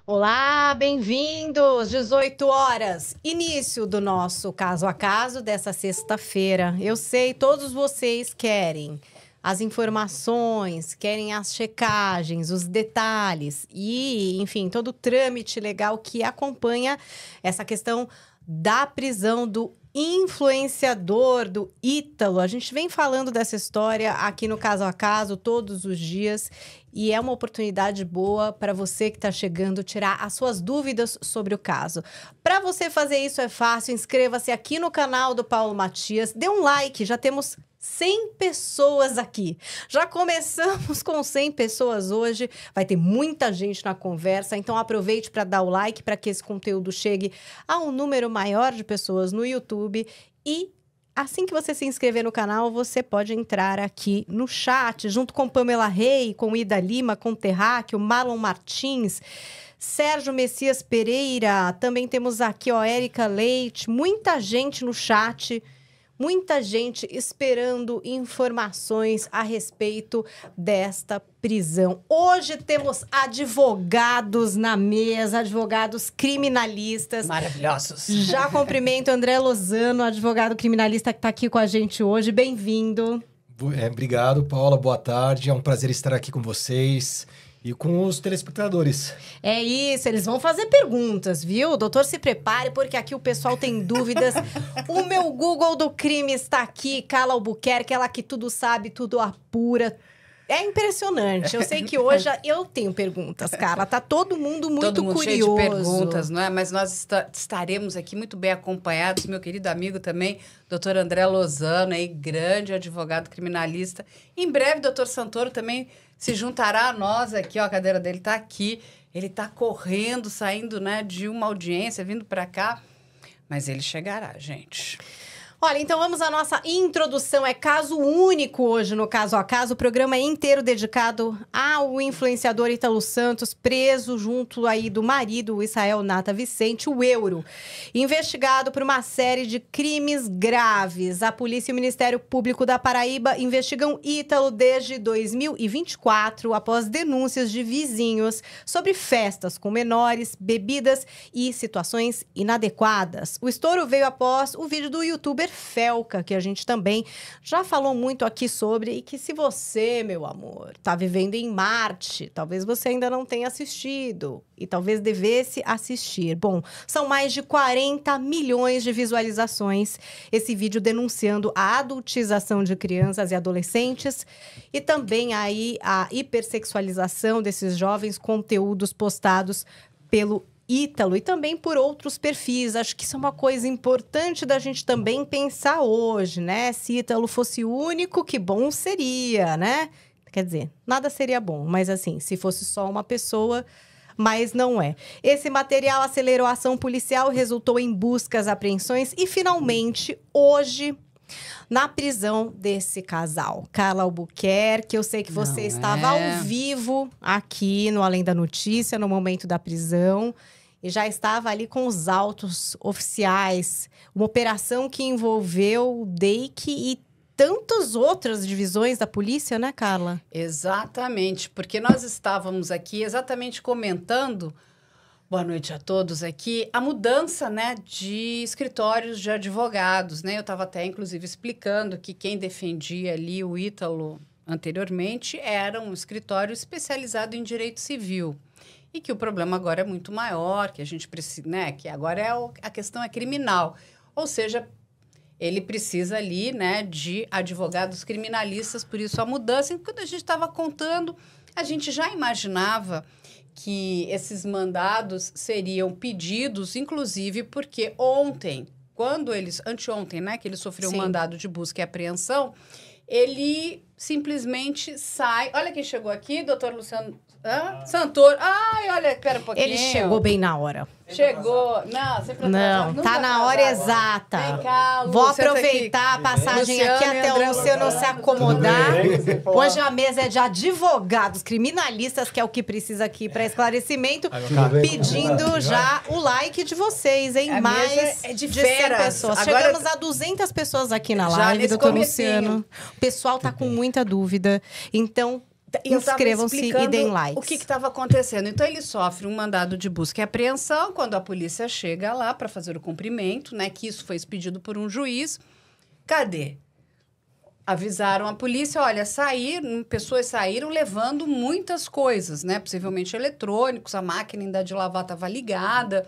Olá, bem-vindos! 18 horas, início do nosso Caso a Caso dessa sexta-feira. Eu sei, todos vocês querem as informações, querem as checagens, os detalhes e, enfim, todo o trâmite legal que acompanha essa questão da prisão do influenciador, do Ítalo. A gente vem falando dessa história aqui no Caso a Caso todos os dias e é uma oportunidade boa para você que está chegando tirar as suas dúvidas sobre o caso. Para você fazer isso é fácil, inscreva-se aqui no canal do Paulo Matias, dê um like, já temos 100 pessoas aqui. Já começamos com 100 pessoas hoje, vai ter muita gente na conversa, então aproveite para dar o like para que esse conteúdo chegue a um número maior de pessoas no YouTube e assim que você se inscrever no canal, você pode entrar aqui no chat, junto com Pamela Rei, com Ida Lima, com Terráqueo, Marlon Martins, Sérgio Messias Pereira, também temos aqui, ó, Érica Leite, muita gente no chat. Muita gente esperando informações a respeito desta prisão. Hoje temos advogados na mesa, advogados criminalistas. Maravilhosos. Já cumprimento André Lozano, advogado criminalista que está aqui com a gente hoje. Bem-vindo. Obrigado, Paula. Boa tarde. É um prazer estar aqui com vocês e com os telespectadores. É isso, eles vão fazer perguntas, viu? Doutor, se prepare, porque aqui o pessoal tem dúvidas. O meu Google do crime está aqui, Carla Albuquerque, ela que tudo sabe, tudo apura. É impressionante. Eu sei que hoje eu tenho perguntas, Carla. Tá todo mundo muito todo mundo curioso. Cheio de perguntas, não é? Mas nós estaremos aqui muito bem acompanhados. Meu querido amigo também, doutor André Lozano, aí, grande advogado criminalista. Em breve, doutor Santoro também se juntará a nós aqui, ó, a cadeira dele está aqui. Ele está correndo, saindo, né, de uma audiência, vindo para cá. Mas ele chegará, gente. Olha, então vamos à nossa introdução. É caso único hoje no Caso a Caso. O programa é inteiro dedicado ao influenciador Ítalo Santos, preso junto aí do marido, o Israel Nata Vicente, o Euro. Investigado por uma série de crimes graves. A polícia e o Ministério Público da Paraíba investigam Ítalo desde 2024, após denúncias de vizinhos sobre festas com menores, bebidas e situações inadequadas. O estouro veio após o vídeo do youtuber Felca, que a gente também já falou muito aqui sobre, e que se você, meu amor, tá vivendo em Marte, talvez você ainda não tenha assistido e talvez devesse assistir. Bom, são mais de 40 milhões de visualizações esse vídeo denunciando a adultização de crianças e adolescentes e também aí a hipersexualização desses jovens, conteúdos postados pelo Ítalo e também por outros perfis. Acho que isso é uma coisa importante da gente também pensar hoje, né? Se Ítalo fosse único, que bom seria, né? Quer dizer, nada seria bom, mas assim, se fosse só uma pessoa, mas não é. Esse material acelerou a ação policial, resultou em buscas, apreensões e finalmente, hoje, na prisão desse casal. Carla Albuquerque, eu sei que você estava ao vivo aqui no Além da Notícia, no momento da prisão. E já estava ali com os autos oficiais. Uma operação que envolveu o DEIC e tantas outras divisões da polícia, né, Carla? Exatamente, porque nós estávamos aqui exatamente comentando, boa noite a todos aqui, a mudança, né, de escritórios de advogados, né? Eu estava até, inclusive, explicando que quem defendia ali o Ítalo anteriormente era um escritório especializado em direito civil. E que o problema agora é muito maior, que a gente precisa, né? Que agora a questão é criminal. Ou seja, ele precisa ali, né, de advogados criminalistas, por isso a mudança. E quando a gente estava contando, a gente já imaginava que esses mandados seriam pedidos, inclusive porque anteontem, né, que ele sofreu um mandado de busca e apreensão, ele simplesmente sai. Olha quem chegou aqui, doutor Luciano Santoro. Ai, olha, espera um pouquinho. Ele chegou bem na hora. Chegou. Não, sempre não, tá na hora exata. Vem cá, Lu, vou aproveitar a passagem Luciano aqui até o Luciano se acomodar. Hoje a mesa é de advogados criminalistas, que é o que precisa aqui para esclarecimento, pedindo já o like de vocês, hein? A Mais é de 100 pessoas. Agora, chegamos a 200 pessoas aqui na live, doutor Luciano. O pessoal tá com muita dúvida. Então, Inscrevam-se e deem likes. O que estava acontecendo. Então, ele sofre um mandado de busca e apreensão quando a polícia chega lá para fazer o cumprimento, né? Que isso foi expedido por um juiz. Cadê? Avisaram a polícia, olha, pessoas saíram levando muitas coisas, né? Possivelmente eletrônicos, a máquina ainda de lavar estava ligada.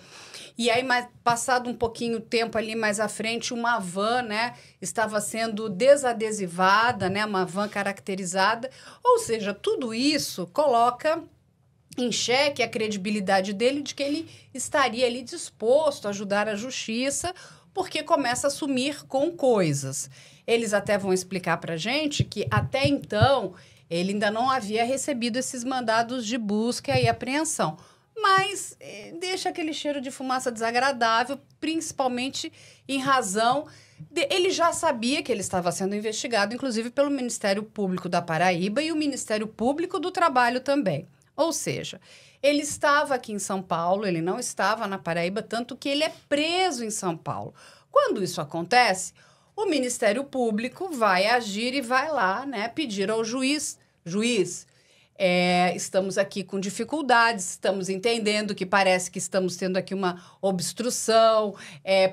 E aí, passado um pouquinho tempo ali mais à frente, uma van, né? Estava sendo desadesivada, né? Uma van caracterizada. Ou seja, tudo isso coloca em xeque a credibilidade dele de que ele estaria ali disposto a ajudar a justiça, porque começa a sumir com coisas. Eles até vão explicar para a gente que, até então, ele ainda não havia recebido esses mandados de busca e apreensão. Mas deixa aquele cheiro de fumaça desagradável, principalmente em razão ele já sabia que ele estava sendo investigado, inclusive pelo Ministério Público da Paraíba e o Ministério Público do Trabalho também. Ou seja, ele estava aqui em São Paulo, ele não estava na Paraíba, tanto que ele é preso em São Paulo. Quando isso acontece, o Ministério Público vai agir e vai lá, né, pedir ao juiz, estamos aqui com dificuldades, estamos entendendo que parece que estamos tendo aqui uma obstrução,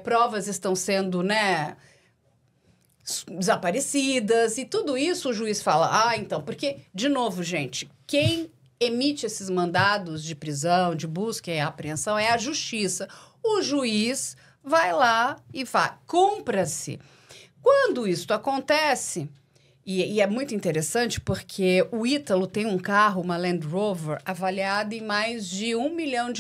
provas estão sendo, né, desaparecidas, e tudo isso o juiz fala, então, porque, de novo, gente, quem emite esses mandados de prisão, de busca e apreensão é a justiça. O juiz vai lá e fala, cumpra-se. Quando isso acontece, e é muito interessante porque o Ítalo tem um carro, uma Land Rover, avaliado em mais de R$1 milhão.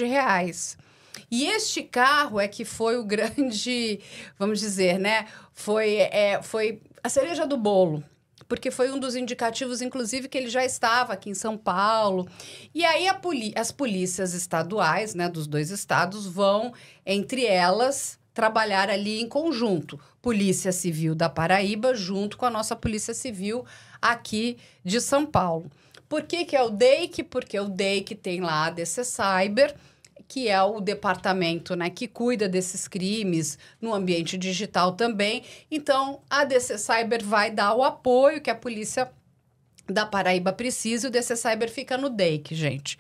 E este carro é que foi o grande, vamos dizer, né? Foi a cereja do bolo. Porque foi um dos indicativos, inclusive, que ele já estava aqui em São Paulo. E aí as polícias estaduais, né, dos dois estados, vão, entre elas, trabalhar ali em conjunto. Polícia Civil da Paraíba, junto com a nossa Polícia Civil aqui de São Paulo. Por que é o DEIC? Porque o DEIC tem lá a DC Cyber, que é o departamento, né, que cuida desses crimes no ambiente digital também. Então, a DC Cyber vai dar o apoio que a polícia da Paraíba precisa, e o DC Cyber fica no DEIC, gente.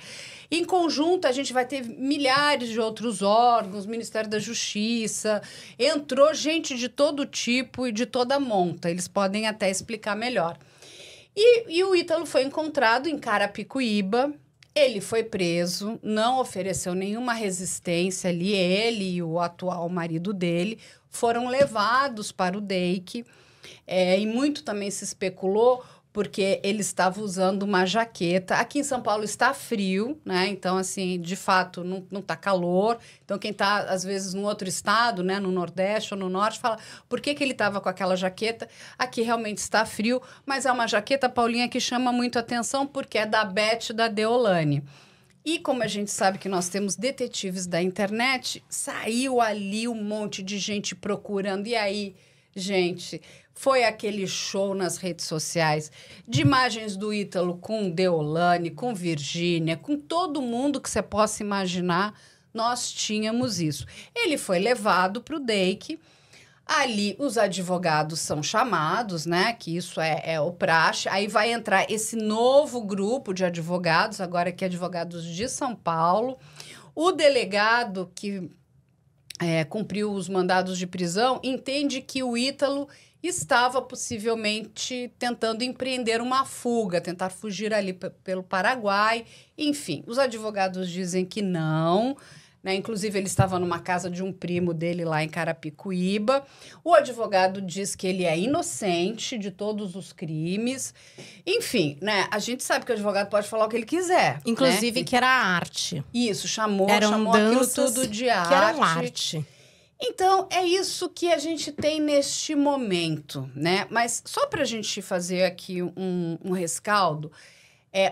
Em conjunto, a gente vai ter milhares de outros órgãos, Ministério da Justiça, entrou gente de todo tipo e de toda monta, eles podem até explicar melhor. E o Ítalo foi encontrado em Carapicuíba, ele foi preso, não ofereceu nenhuma resistência ali, ele e o atual marido dele foram levados para o DEIC, e muito também se especulou porque ele estava usando uma jaqueta. Aqui em São Paulo está frio, né? Então, assim, de fato, não está calor. Então, quem está, às vezes, no outro estado, né? No Nordeste ou no Norte, fala, por que ele estava com aquela jaqueta? Aqui realmente está frio, mas é uma jaqueta, Paulinha, que chama muito atenção porque é da Beth da Deolane. E como a gente sabe que nós temos detetives da internet, saiu ali um monte de gente procurando. E aí, gente, foi aquele show nas redes sociais de imagens do Ítalo com Deolane, com Virgínia, com todo mundo que você possa imaginar, nós tínhamos isso. Ele foi levado para o DEIC, ali os advogados são chamados, né, que isso é o praxe, aí vai entrar esse novo grupo de advogados, agora que advogados de São Paulo, o delegado que cumpriu os mandados de prisão entende que o Ítalo estava possivelmente tentando empreender uma fuga, tentar fugir ali pelo Paraguai. Enfim, os advogados dizem que não, né? Inclusive, ele estava numa casa de um primo dele lá em Carapicuíba. O advogado diz que ele é inocente de todos os crimes. Enfim, né? A gente sabe que o advogado pode falar o que ele quiser. Inclusive, né? que era arte. Isso, chamou danças aquilo tudo de arte. Que eram arte. Então, é isso que a gente tem neste momento, né? Mas só para a gente fazer aqui um rescaldo,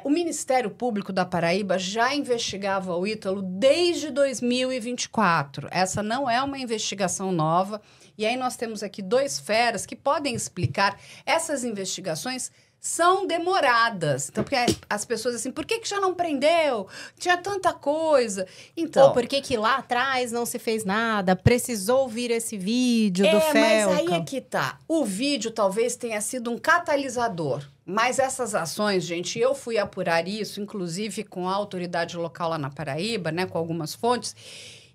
o Ministério Público da Paraíba já investigava o Ítalo desde 2024. Essa não é uma investigação nova. E aí nós temos aqui dois feras que podem explicar. Essas investigações são demoradas. Então, porque as pessoas assim, por que já não prendeu? Tinha tanta coisa. Então, ou por que lá atrás não se fez nada? Precisou vir esse vídeo do Felca? Mas aí é que tá. O vídeo talvez tenha sido um catalisador. Mas essas ações, gente, eu fui apurar isso, inclusive com a autoridade local lá na Paraíba, né, com algumas fontes.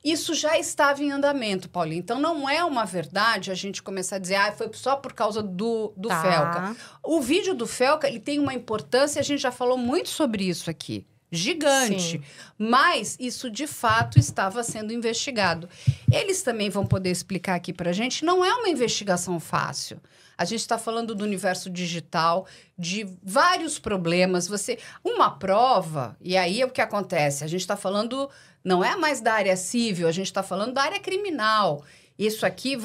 Isso já estava em andamento, Paulinho. Então, não é uma verdade a gente começar a dizer foi só por causa do Felca. O vídeo do Felca, ele tem uma importância, a gente já falou muito sobre isso aqui. Gigante. Sim. Mas isso, de fato, estava sendo investigado. Eles também vão poder explicar aqui para a gente, não é uma investigação fácil. A gente está falando do universo digital, de vários problemas. Uma prova, e aí é o que acontece, a gente está falando... Não é mais da área civil, a gente está falando da área criminal. Isso aqui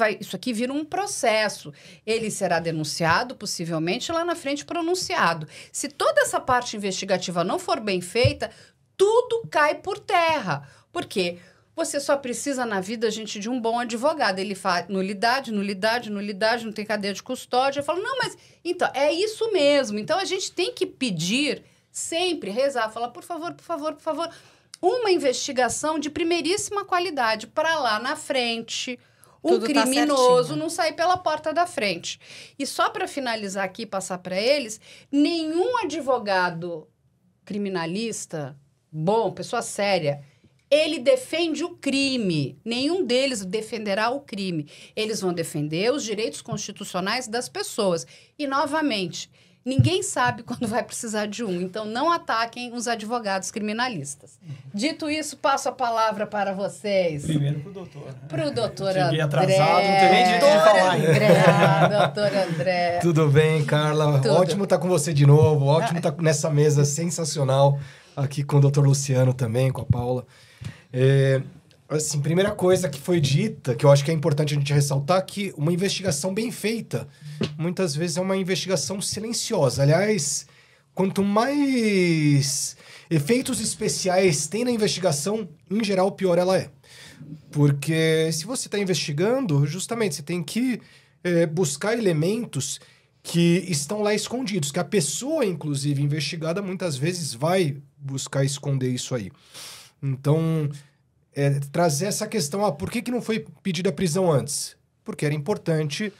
vira um processo. Ele será denunciado, possivelmente, lá na frente pronunciado. Se toda essa parte investigativa não for bem feita, tudo cai por terra. Por quê? Você só precisa na vida, gente, de um bom advogado. Ele faz nulidade, não tem cadeia de custódia. Eu falo, não, mas então, é isso mesmo. Então, a gente tem que pedir sempre, rezar, falar, por favor, uma investigação de primeiríssima qualidade para lá na frente, um criminoso não sair pela porta da frente. E só para finalizar aqui e passar para eles, nenhum advogado criminalista, bom, pessoa séria, ele defende o crime. Nenhum deles defenderá o crime. Eles vão defender os direitos constitucionais das pessoas. E, novamente... Ninguém sabe quando vai precisar de um, então não ataquem os advogados criminalistas. Dito isso, passo a palavra para vocês. Primeiro para o doutor. Né? Para o doutor André. Cheguei atrasado, não tem nem jeito de falar ainda. Doutor André. Tudo bem, Carla? Tudo. Ótimo estar com você de novo, ótimo estar nessa mesa sensacional, aqui com o doutor Luciano também, com a Paula. Assim, primeira coisa que foi dita, que eu acho que é importante a gente ressaltar, que uma investigação bem feita, muitas vezes é uma investigação silenciosa. Aliás, quanto mais efeitos especiais tem na investigação, em geral, pior ela é. Porque se você está investigando, justamente, você tem que buscar elementos que estão lá escondidos, que a pessoa, inclusive, investigada, muitas vezes vai buscar esconder isso aí. Então... trazer essa questão, por que não foi pedida a prisão antes? Porque era importante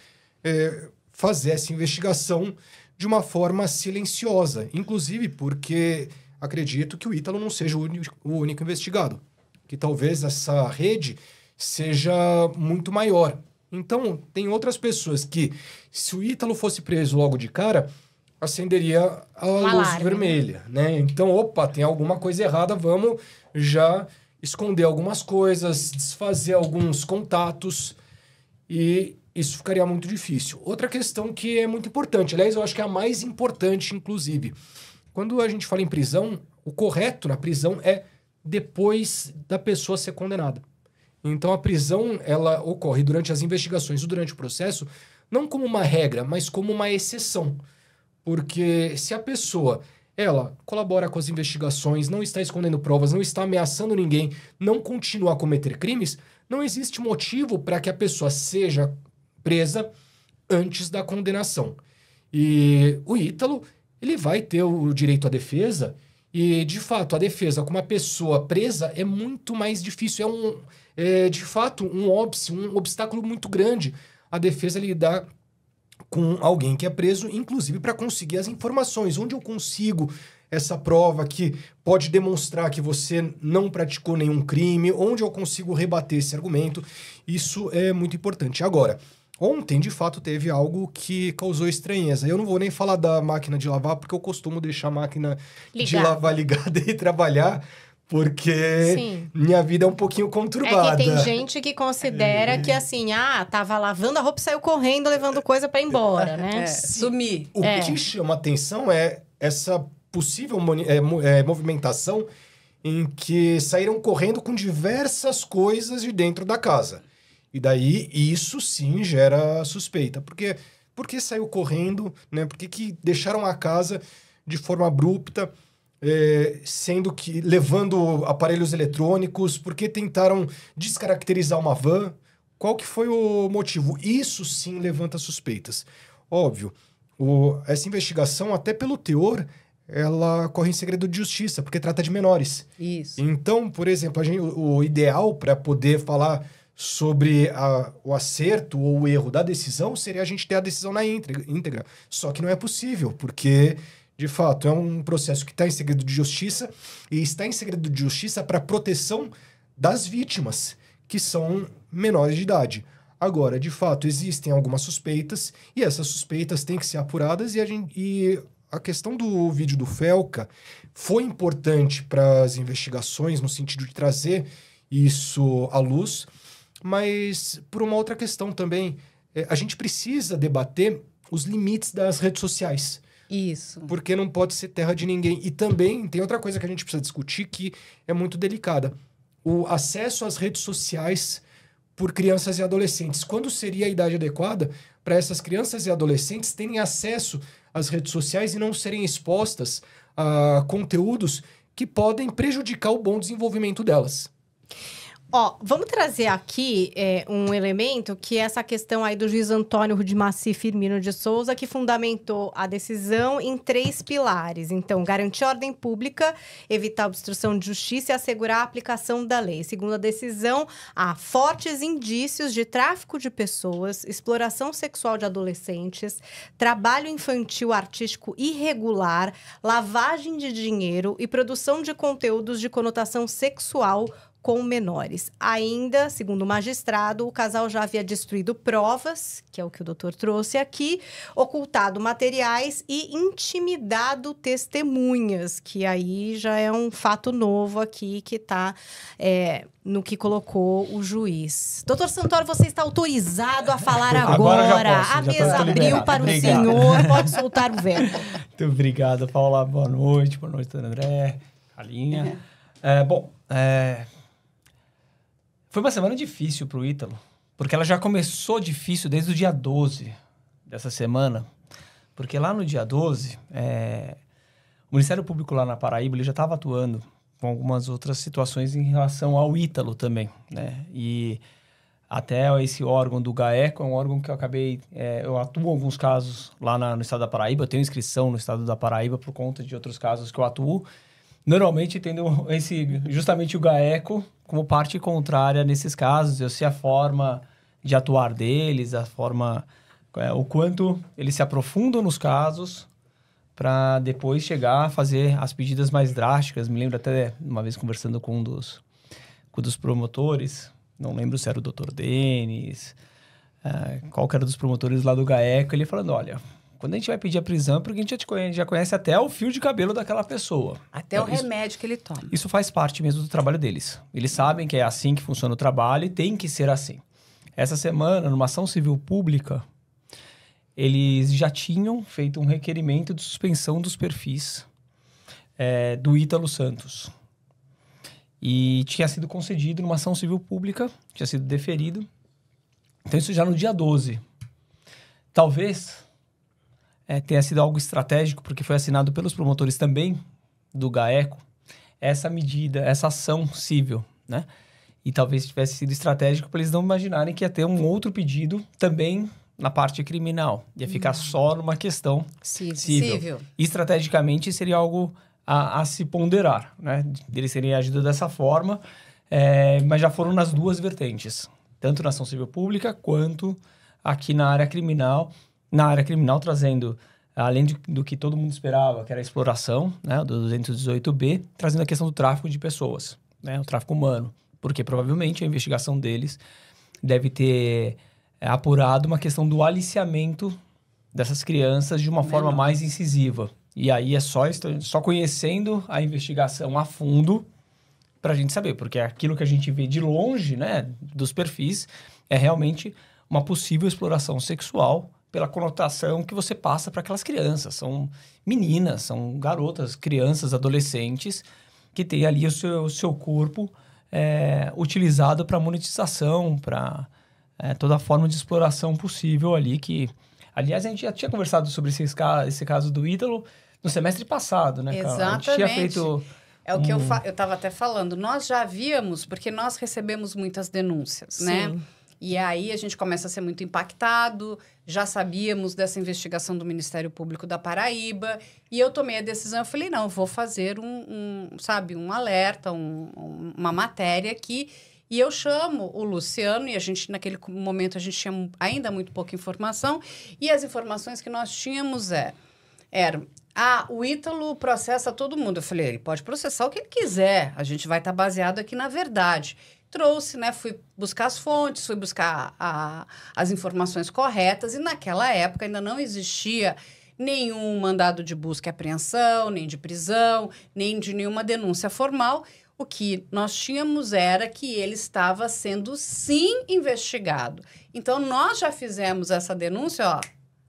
fazer essa investigação de uma forma silenciosa, inclusive porque acredito que o Ítalo não seja o único investigado, que talvez essa rede seja muito maior. Então, tem outras pessoas que, se o Ítalo fosse preso logo de cara, acenderia a luz vermelha, né? Então, tem alguma coisa errada, vamos já... esconder algumas coisas, desfazer alguns contatos, e isso ficaria muito difícil. Outra questão que é muito importante, aliás, eu acho que é a mais importante, inclusive. Quando a gente fala em prisão, o correto na prisão é depois da pessoa ser condenada. Então, a prisão, ela ocorre durante as investigações ou durante o processo, não como uma regra, mas como uma exceção. Porque se a pessoa... ela colabora com as investigações, não está escondendo provas, não está ameaçando ninguém, não continua a cometer crimes, não existe motivo para que a pessoa seja presa antes da condenação. E o Ítalo, ele vai ter o direito à defesa, e, de fato, a defesa com uma pessoa presa é muito mais difícil. De fato, um obstáculo muito grande a defesa lidar com alguém que é preso, inclusive para conseguir as informações. Onde eu consigo essa prova que pode demonstrar que você não praticou nenhum crime? Onde eu consigo rebater esse argumento? Isso é muito importante. Agora, ontem, de fato, teve algo que causou estranheza. Eu não vou nem falar da máquina de lavar, porque eu costumo deixar a máquina de lavar ligada e trabalhar, porque minha vida é um pouquinho conturbada. É que tem gente que considera que assim, tava lavando a roupa e saiu correndo, levando coisa pra ir embora, né? Sumir. O que chama atenção é essa possível movimentação em que saíram correndo com diversas coisas de dentro da casa. E daí, isso sim gera suspeita. Por que saiu correndo, né? Por que deixaram a casa de forma abrupta? Sendo que levando aparelhos eletrônicos, porque tentaram descaracterizar uma van, qual que foi o motivo? Isso sim levanta suspeitas. Óbvio, essa investigação, até pelo teor, ela corre em segredo de justiça, porque trata de menores. Isso. Então, por exemplo, o ideal para poder falar sobre o acerto ou o erro da decisão seria a gente ter a decisão na íntegra. Só que não é possível, porque, de fato, é um processo que está em segredo de justiça e está em segredo de justiça para proteção das vítimas, que são menores de idade. Agora, de fato, existem algumas suspeitas e essas suspeitas têm que ser apuradas e a questão do vídeo do Felca foi importante para as investigações no sentido de trazer isso à luz, mas por uma outra questão também, a gente precisa debater os limites das redes sociais. Isso. Porque não pode ser terra de ninguém. E também tem outra coisa que a gente precisa discutir que é muito delicada. O acesso às redes sociais por crianças e adolescentes. Quando seria a idade adequada para essas crianças e adolescentes terem acesso às redes sociais e não serem expostas a conteúdos que podem prejudicar o bom desenvolvimento delas? Vamos trazer aqui um elemento que é essa questão aí do juiz Antônio Rudimaci Firmino de Souza, que fundamentou a decisão em 3 pilares. Então, garantir ordem pública, evitar obstrução de justiça e assegurar a aplicação da lei. Segundo a decisão, há fortes indícios de tráfico de pessoas, exploração sexual de adolescentes, trabalho infantil artístico irregular, lavagem de dinheiro e produção de conteúdos de conotação sexual com menores. Ainda, segundo o magistrado, o casal já havia destruído provas, que é o que o doutor trouxe aqui, ocultado materiais e intimidado testemunhas, que aí já é um fato novo aqui que está no que colocou o juiz. Doutor Santoro, você está autorizado a falar agora. Já posso, a mesa abriu liberado. para Obrigado. o senhor, pode soltar o verbo. Muito obrigado, Paula. Boa noite, doutor André, Alinha. Foi uma semana difícil para o Ítalo, porque ela já começou difícil desde o dia 12 dessa semana, porque lá no dia 12, o Ministério Público lá na Paraíba ele já estava atuando com algumas outras situações em relação ao Ítalo também, né? E até esse órgão do GAECO é um órgão que eu atuo em alguns casos lá no estado da Paraíba, eu tenho inscrição no estado da Paraíba por conta de outros casos que eu atuo, normalmente tendo justamente o GAECO como parte contrária nesses casos. Eu sei a forma de atuar deles, a forma, o quanto eles se aprofundam nos casos para depois chegar a fazer as pedidas mais drásticas. Me lembro até uma vez conversando com um dos promotores, não lembro se era o Dr. Denis, qual que era dos promotores lá do GAECO, ele falando, olha, quando a gente vai pedir a prisão, porque a gente já conhece até o fio de cabelo daquela pessoa. Até então, o remédio que ele toma. Isso faz parte mesmo do trabalho deles. Eles sabem que é assim que funciona o trabalho e tem que ser assim. Essa semana, numa ação civil pública, eles já tinham feito um requerimento de suspensão dos perfis do Ítalo Santos. E tinha sido concedido numa ação civil pública, tinha sido deferido. Então, isso já no dia 12. Talvez tenha sido algo estratégico, porque foi assinado pelos promotores também do GAECO, essa medida, essa ação civil, né? E talvez tivesse sido estratégico para eles não imaginarem que ia ter um outro pedido também na parte criminal. Ia ficar só numa questão civil. Estrategicamente seria algo a se ponderar, né? Eles terem agido dessa forma, mas já foram nas duas vertentes, tanto na ação civil pública quanto aqui na área criminal. Na área criminal, trazendo, além do que todo mundo esperava, que era a exploração, né, do 218B, trazendo a questão do tráfico de pessoas, né, o tráfico humano. Porque provavelmente a investigação deles deve ter apurado uma questão do aliciamento dessas crianças de uma forma mais incisiva. E aí é só conhecendo a investigação a fundo para a gente saber, porque aquilo que a gente vê de longe, né, dos perfis, é realmente uma possível exploração sexual pela conotação que você passa para aquelas crianças. São meninas, são garotas, crianças, adolescentes, que têm ali o seu corpo utilizado para monetização, para toda forma de exploração possível ali. Que, aliás, a gente já tinha conversado sobre esse caso do Ítalo no semestre passado, né, Carla? Exatamente. A gente tinha feito... É o que eu estava até falando. Nós já víamos, porque nós recebemos muitas denúncias, né? E aí a gente começa a ser muito impactado, já sabíamos dessa investigação do Ministério Público da Paraíba, e eu tomei a decisão, eu falei, não, eu vou fazer um alerta, uma matéria aqui, e eu chamo o Luciano, e a gente, naquele momento, a gente tinha ainda muito pouca informação, e as informações que nós tínhamos eram, o Ítalo processa todo mundo. Eu falei, ele pode processar o que ele quiser, a gente vai estar baseado aqui na verdade. Trouxe, né? Fui buscar as fontes, fui buscar as informações corretas, e naquela época ainda não existia nenhum mandado de busca e apreensão, nem de prisão, nem de nenhuma denúncia formal. O que nós tínhamos era que ele estava sendo, sim, investigado. Então, nós já fizemos essa denúncia,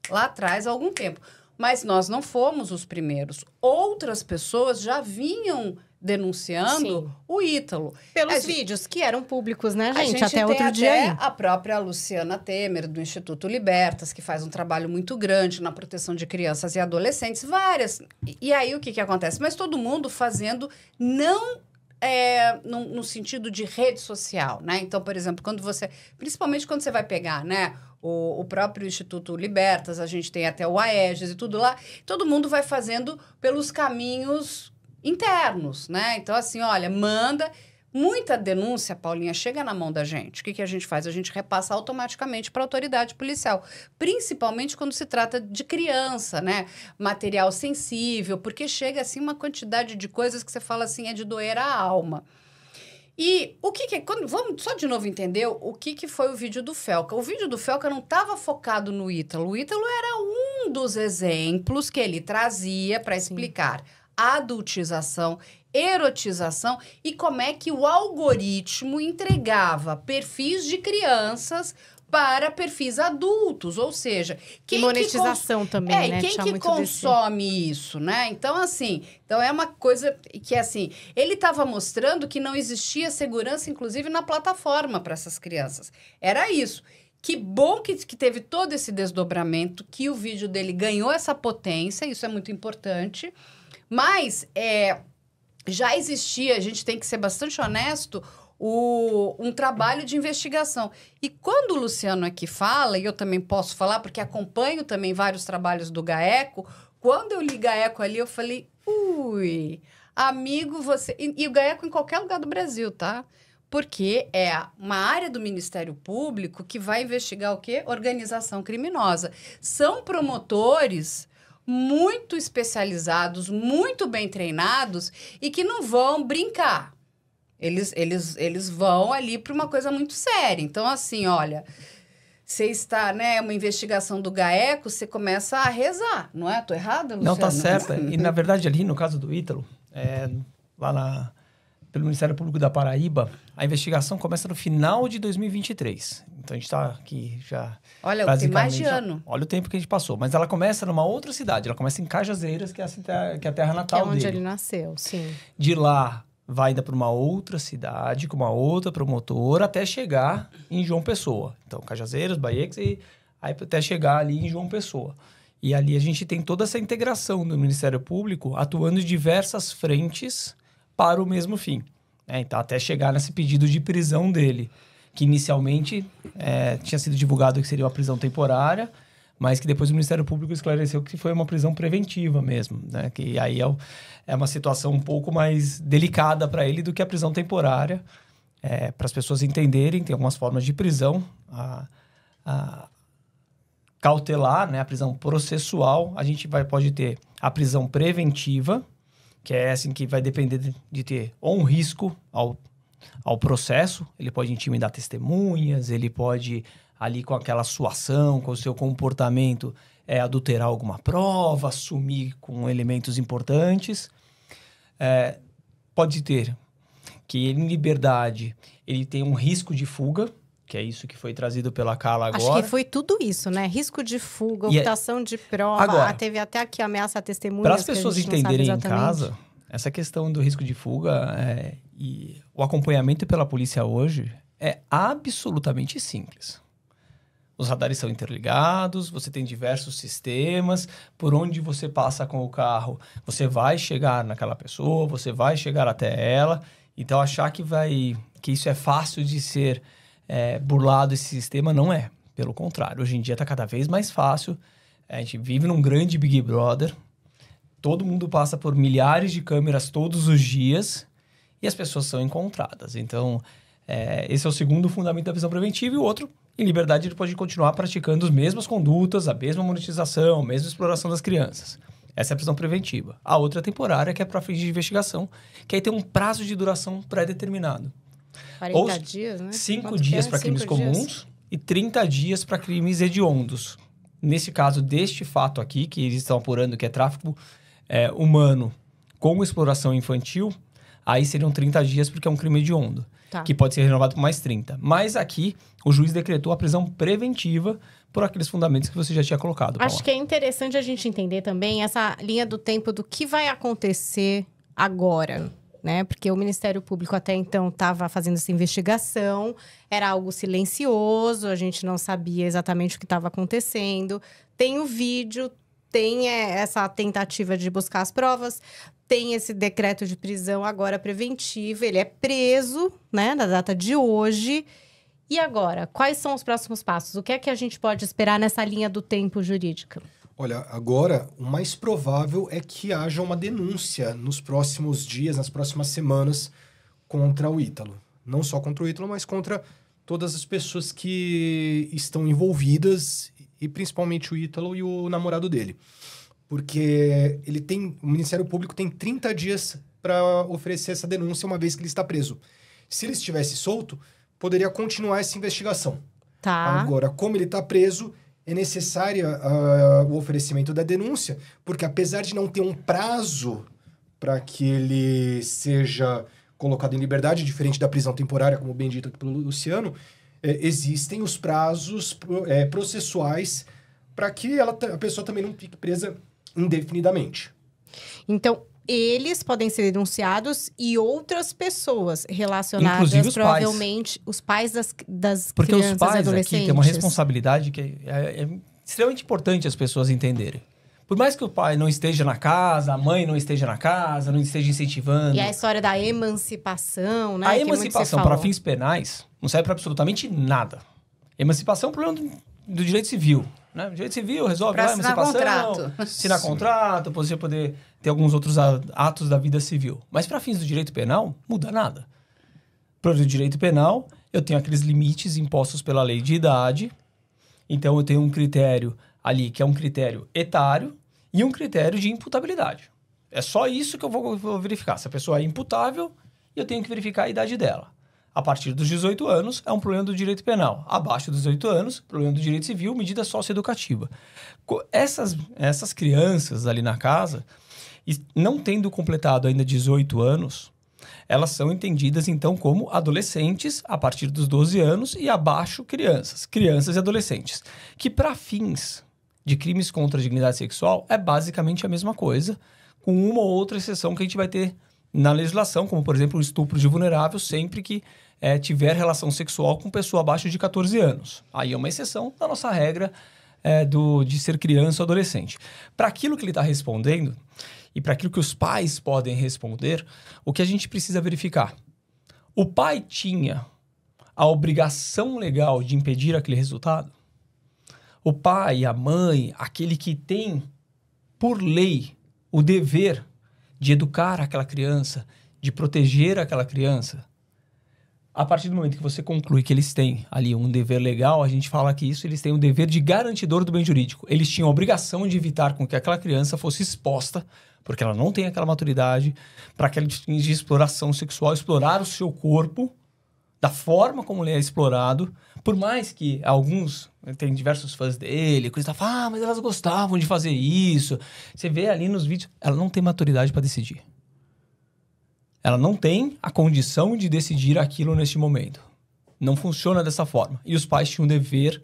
lá atrás, há algum tempo. Mas nós não fomos os primeiros. Outras pessoas já vinham denunciando Sim. o Ítalo. Pelos vídeos que eram públicos, né, A gente? gente Até tem outro dia aí. a própria Luciana Temer, do Instituto Libertas, que faz um trabalho muito grande na proteção de crianças e adolescentes, várias. E aí, o que acontece? Mas todo mundo fazendo não... no sentido de rede social, né? Então, por exemplo, principalmente quando você vai pegar, né, o próprio Instituto Libertas, a gente tem até o Aegis e tudo lá, todo mundo vai fazendo pelos caminhos internos, né? Então, assim, olha, manda... Muita denúncia, Paulinha, chega na mão da gente. O que a gente faz? A gente repassa automaticamente para a autoridade policial. Principalmente quando se trata de criança, né? Material sensível, porque chega, assim, uma quantidade de coisas que você fala, assim, é de doer a alma. E o que é... Vamos só de novo entender o que foi o vídeo do Felca. O vídeo do Felca não estava focado no Ítalo. O Ítalo era um dos exemplos que ele trazia para explicar a adultização, erotização e como é que o algoritmo entregava perfis de crianças para perfis adultos, ou seja... E monetização também, né? Quem que consome isso, né? Então, assim, é uma coisa que, assim, ele estava mostrando que não existia segurança, inclusive, na plataforma para essas crianças. Era isso. Que bom que teve todo esse desdobramento, que o vídeo dele ganhou essa potência, isso é muito importante, mas... já existia, a gente tem que ser bastante honesto, um trabalho de investigação. E quando o Luciano aqui fala, e eu também posso falar, porque acompanho também vários trabalhos do GAECO, quando eu li GAECO ali, eu falei, amigo, você... E o GAECO em qualquer lugar do Brasil, tá? Porque é uma área do Ministério Público que vai investigar o quê? Organização criminosa. São promotores... muito especializados, muito bem treinados e que não vão brincar. Eles vão ali para uma coisa muito séria. Então, assim, olha, você está, né, uma investigação do GAECO, você começa a rezar, não é? Tô errada, Luciano? Não, tá certa. E, na verdade, ali no caso do Ítalo, pelo Ministério Público da Paraíba, a investigação começa no final de 2023. Então, a gente está aqui já... Olha, tem mais de ano. Olha o tempo que a gente passou. Mas ela começa numa outra cidade. Ela começa em Cajazeiras, que é a terra natal dele. Que é onde ele nasceu, sim. De lá, vai ainda para uma outra cidade, com uma outra promotora, até chegar em João Pessoa. Então, Cajazeiras, Baiex, e aí até chegar ali em João Pessoa. E ali a gente tem toda essa integração do Ministério Público atuando em diversas frentes para o mesmo fim. Então, até chegar nesse pedido de prisão dele, que inicialmente tinha sido divulgado que seria uma prisão temporária, mas que depois o Ministério Público esclareceu que foi uma prisão preventiva mesmo, né? Que aí é uma situação um pouco mais delicada para ele do que a prisão temporária. Para as pessoas entenderem, tem algumas formas de prisão. A cautelar, né? A prisão processual, a gente pode ter a prisão preventiva, que é assim que vai depender de ter ou um risco ao processo, ele pode intimidar testemunhas, ele pode, ali com aquela sua ação, com o seu comportamento, adulterar alguma prova, sumir com elementos importantes. Pode ter que em liberdade ele tem um risco de fuga, que é isso que foi trazido pela Carla agora. Acho que foi tudo isso, né? Risco de fuga, ocultação de prova, agora, teve até aqui ameaça a testemunhas. Para as pessoas entenderem em casa, essa questão do risco de fuga e o acompanhamento pela polícia hoje é absolutamente simples. Os radares são interligados, você tem diversos sistemas, por onde você passa com o carro, você vai chegar naquela pessoa, você vai chegar até ela. Então, achar que isso é fácil de ser burlado esse sistema, não é. Pelo contrário, hoje em dia está cada vez mais fácil. A gente vive num grande Big Brother. Todo mundo passa por milhares de câmeras todos os dias e as pessoas são encontradas. Então, esse é o segundo fundamento da prisão preventiva. E o outro, em liberdade, ele pode continuar praticando as mesmas condutas, a mesma monetização, a mesma exploração das crianças. Essa é a prisão preventiva. A outra é temporária, que é para fins de investigação, que aí tem um prazo de duração pré-determinado. 40 dias, né? 5 dias para crimes comuns e 30 dias para crimes hediondos. Nesse caso deste fato aqui, que eles estão apurando que é tráfico humano com exploração infantil, aí seriam 30 dias porque é um crime hediondo, que pode ser renovado por mais 30. Mas aqui, o juiz decretou a prisão preventiva por aqueles fundamentos que você já tinha colocado, Paula. Acho que é interessante a gente entender também essa linha do tempo do que vai acontecer agora, né? Porque o Ministério Público até então estava fazendo essa investigação, era algo silencioso, a gente não sabia exatamente o que estava acontecendo. Tem o vídeo, tem essa tentativa de buscar as provas, tem esse decreto de prisão agora preventiva, ele é preso, né, na data de hoje. E agora, quais são os próximos passos? O que é que a gente pode esperar nessa linha do tempo jurídica? Olha, agora o mais provável é que haja uma denúncia nos próximos dias, nas próximas semanas, contra o Ítalo. Não só contra o Ítalo, mas contra todas as pessoas que estão envolvidas, e principalmente o Ítalo e o namorado dele. Porque o Ministério Público tem 30 dias para oferecer essa denúncia uma vez que ele está preso. Se ele estivesse solto, poderia continuar essa investigação. Tá. Agora, como ele está preso, é necessário o oferecimento da denúncia, porque apesar de não ter um prazo para que ele seja colocado em liberdade, diferente da prisão temporária, como bem dito aqui pelo Luciano, existem os prazos processuais para que a pessoa também não fique presa indefinidamente. Então, eles podem ser denunciados e outras pessoas relacionadas, inclusive os provavelmente, os pais das porque crianças os pais e adolescentes. aqui têm uma responsabilidade que é extremamente importante as pessoas entenderem. Por mais que o pai não esteja na casa, a mãe não esteja na casa, não esteja incentivando... E a história da emancipação, né? A emancipação para fins penais não serve para absolutamente nada. Emancipação é um problema do direito civil. Né? O direito civil resolve a emancipação, assinar contrato, você poder ter alguns outros atos da vida civil. Mas para fins do direito penal, muda nada. Para o direito penal, eu tenho aqueles limites impostos pela lei de idade. Então, eu tenho um critério ali que é um critério etário e um critério de imputabilidade. É só isso que eu vou verificar. Se a pessoa é imputável, eu tenho que verificar a idade dela. A partir dos 18 anos, é um problema do direito penal. Abaixo dos 18 anos, problema do direito civil, medida socioeducativa. Essas crianças ali na casa, não tendo completado ainda 18 anos, elas são entendidas, então, como adolescentes a partir dos 12 anos e abaixo crianças e adolescentes. Que, para fins de crimes contra a dignidade sexual, é basicamente a mesma coisa, com uma ou outra exceção que a gente vai ter na legislação, como, por exemplo, o estupro de vulnerável, sempre que tiver relação sexual com pessoa abaixo de 14 anos. Aí é uma exceção da nossa regra de ser criança ou adolescente. Para aquilo que ele está respondendo, e para aquilo que os pais podem responder, o que a gente precisa verificar? O pai tinha a obrigação legal de impedir aquele resultado? O pai, a mãe, aquele que tem, por lei, o dever de educar aquela criança, de proteger aquela criança, a partir do momento que você conclui que eles têm ali um dever legal, a gente fala que eles têm o dever de garantidor do bem jurídico. Eles tinham a obrigação de evitar com que aquela criança fosse exposta, porque ela não tem aquela maturidade, para aquele fins de exploração sexual, explorar o seu corpo da forma como ele é explorado, por mais que alguns, tem diversos fãs dele, coisa fala, mas elas gostavam de fazer isso. Você vê ali nos vídeos, ela não tem maturidade para decidir. Ela não tem a condição de decidir aquilo neste momento. Não funciona dessa forma. E os pais tinham o dever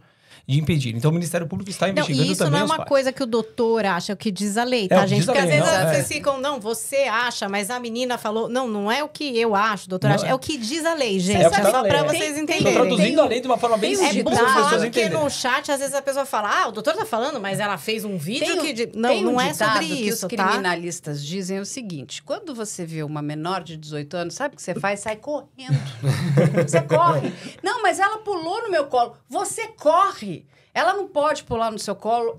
de impedir. Então, o Ministério Público está investigando não, e isso também não é os uma pais. coisa que o doutor acha, é o que diz a lei, É tá, o que gente? diz a Porque lei, às vezes não, vocês ficam, não, você acha, mas a menina falou... Não é o que eu acho, doutor Não acha. é. É o que diz a lei, gente. É o que É tá só na pra lei. vocês Estou entenderem. traduzindo a lei de uma forma bem É simples bom para as falar, pessoas porque entenderem. no chat, às vezes a pessoa fala, o doutor tá falando, mas ela fez um vídeo que... Não, tem não é ditado sobre que isso, os tá? criminalistas dizem o seguinte: quando você vê uma menor de 18 anos, sabe o que você faz? Sai correndo. Você corre. Não, mas ela pulou no meu colo. Você corre. Ela não pode pular no seu colo,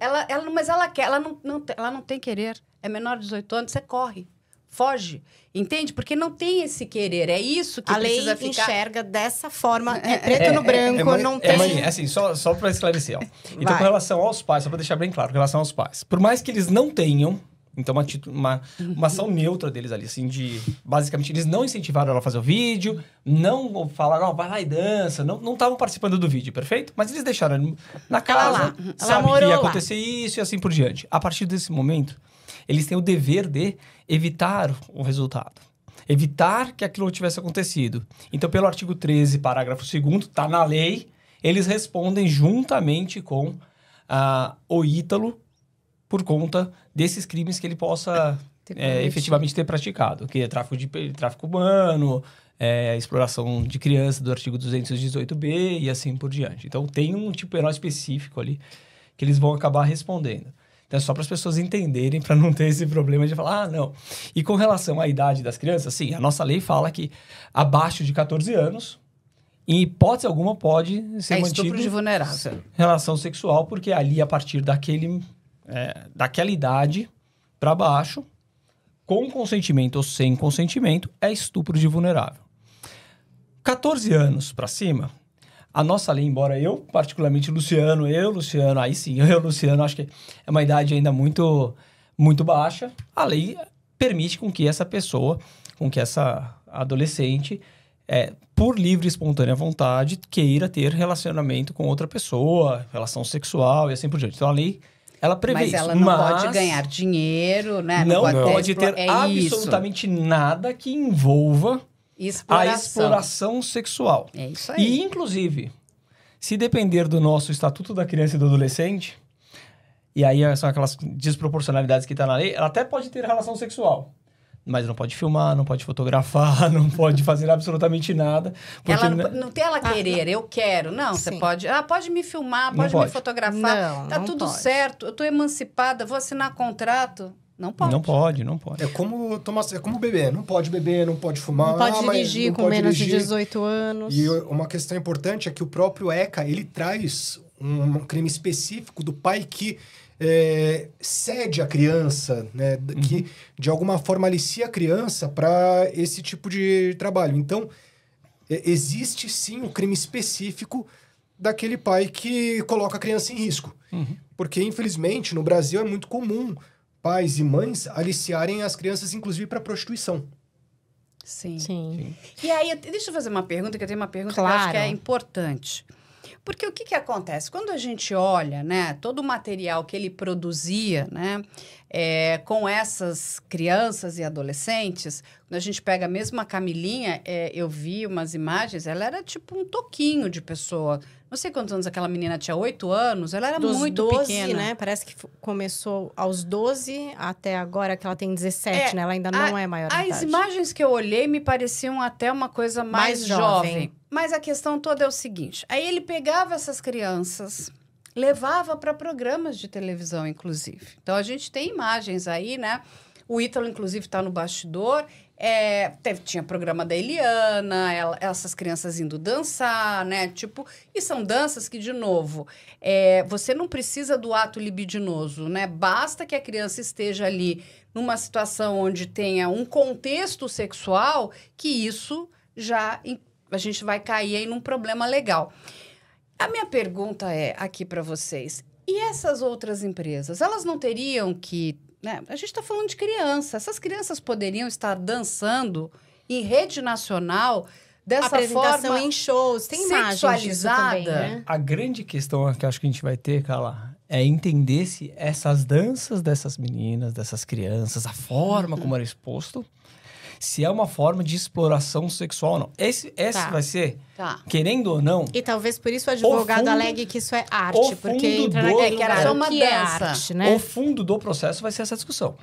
mas ela quer. Ela não tem querer. É menor de 18 anos, você corre. Foge. Entende? Porque não tem esse querer. É isso que A lei precisa ficar... enxerga dessa forma, é preto no branco, não tem... Mas, assim, só para esclarecer. Ó. Então, Vai. com relação aos pais, só para deixar bem claro, com relação aos pais. Por mais que eles não tenham, então uma ação neutra deles ali, assim, de... Basicamente, eles não incentivaram ela a fazer o vídeo, não falaram, vai lá e dança, não estavam participando do vídeo, perfeito? Mas eles deixaram na casa, Ela sabe que morou ia lá. acontecer isso e assim por diante. A partir desse momento, eles têm o dever de evitar o resultado. Evitar que aquilo tivesse acontecido. Então, pelo artigo 13, parágrafo 2º, está na lei, eles respondem juntamente com o Ítalo por conta desses crimes que ele possa efetivamente ter praticado, que é tráfico humano, exploração de criança do artigo 218b e assim por diante. Então, tem um tipo penal específico ali que eles vão acabar respondendo. Então, é só para as pessoas entenderem, para não ter esse problema de falar, não. E com relação à idade das crianças, sim, a nossa lei fala que abaixo de 14 anos, em hipótese alguma, pode ser mantido estupro de vulnerável. relação sexual, porque ali, a partir daquela idade para baixo, com consentimento ou sem consentimento, é estupro de vulnerável. 14 anos para cima... A nossa lei, embora eu, particularmente Luciano, aí sim, Luciano, acho que é uma idade ainda muito, muito baixa, a lei permite com que essa pessoa, com que essa adolescente, por livre e espontânea vontade, queira ter relacionamento com outra pessoa, relação sexual e assim por diante. Então, a lei, ela prevê Mas isso. ela não pode ganhar dinheiro, né? Não pode ter absolutamente nada que envolva a exploração sexual. É isso aí. E, inclusive, se depender do nosso Estatuto da Criança e do Adolescente, e aí são aquelas desproporcionalidades que está na lei, ela até pode ter relação sexual, mas não pode filmar, não pode fotografar, não pode fazer absolutamente nada. Ela não tem ela querer, eu quero. Não, Sim. você pode... pode me filmar, pode me fotografar. Tá tudo certo, eu tô emancipada, vou assinar contrato... Não pode. Não pode. É como beber. Não pode beber, não pode fumar. Não pode dirigir com menos de 18 anos. E uma questão importante é que o próprio ECA, ele traz um crime específico do pai que cede a criança, né? Que, de alguma forma, alicia a criança para esse tipo de trabalho. Então, existe, sim, um crime específico daquele pai que coloca a criança em risco. Porque, infelizmente, no Brasil é muito comum pais e mães aliciarem as crianças, inclusive, para prostituição. Sim. E aí, deixa eu fazer uma pergunta, que eu tenho uma pergunta que eu acho que é importante. Porque o que acontece? Quando a gente olha, né, todo o material que ele produzia, né, com essas crianças e adolescentes, quando a gente pega mesmo a Camilinha, eu vi umas imagens, ela era tipo um toquinho de pessoa. Não sei quantos anos aquela menina tinha, 8 anos, ela era muito 12, pequena. Né? Parece que começou aos 12 até agora que ela tem 17, né? Ela ainda não é maior de idade. As imagens que eu olhei me pareciam até uma coisa mais jovem. Mas a questão toda é o seguinte, aí ele pegava essas crianças, levava para programas de televisão, inclusive. Então, a gente tem imagens aí, né? O Ítalo, inclusive, está no bastidor. Tinha programa da Eliana, essas crianças indo dançar, né? E são danças que, de novo, você não precisa do ato libidinoso, né? Basta que a criança esteja ali numa situação onde tenha um contexto sexual, que isso já... a gente vai cair aí num problema legal. A minha pergunta aqui para vocês, e essas outras empresas, elas não teriam que... Né? A gente está falando de criança. Essas crianças poderiam estar dançando em rede nacional dessa forma em shows, tem sexualizada. Também, né? A grande questão que eu acho que a gente vai ter, Carla, é entender se essas danças dessas meninas, dessas crianças, a forma como era exposto, se é uma forma de exploração sexual ou não. Esse Tá. vai ser, Tá. querendo ou não, E talvez por isso o advogado fundo- alegue que isso é o arte, fundo porque entra do- naquele que era lugar, só uma o que é dança. arte, né? o fundo do processo vai ser essa discussão.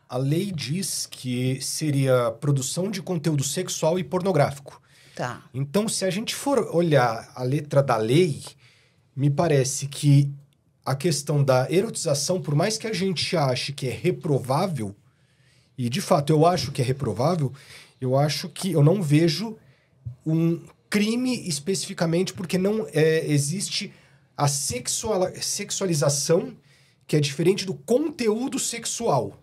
A lei diz que seria produção de conteúdo sexual e pornográfico. Tá. Então, se a gente for olhar a letra da lei, me parece que a questão da erotização, por mais que a gente ache que é reprovável, e de fato eu acho que é reprovável, eu não vejo um crime especificamente, porque não existe a sexualização, que é diferente do conteúdo sexual.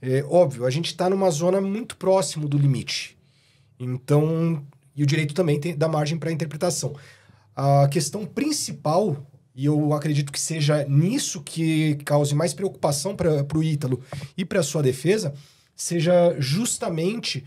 É óbvio, a gente está numa zona muito próximo do limite. Então, e o direito também dá margem para interpretação. A questão principal, e eu acredito que seja nisso que cause mais preocupação para o Ítalo e para a sua defesa, seja justamente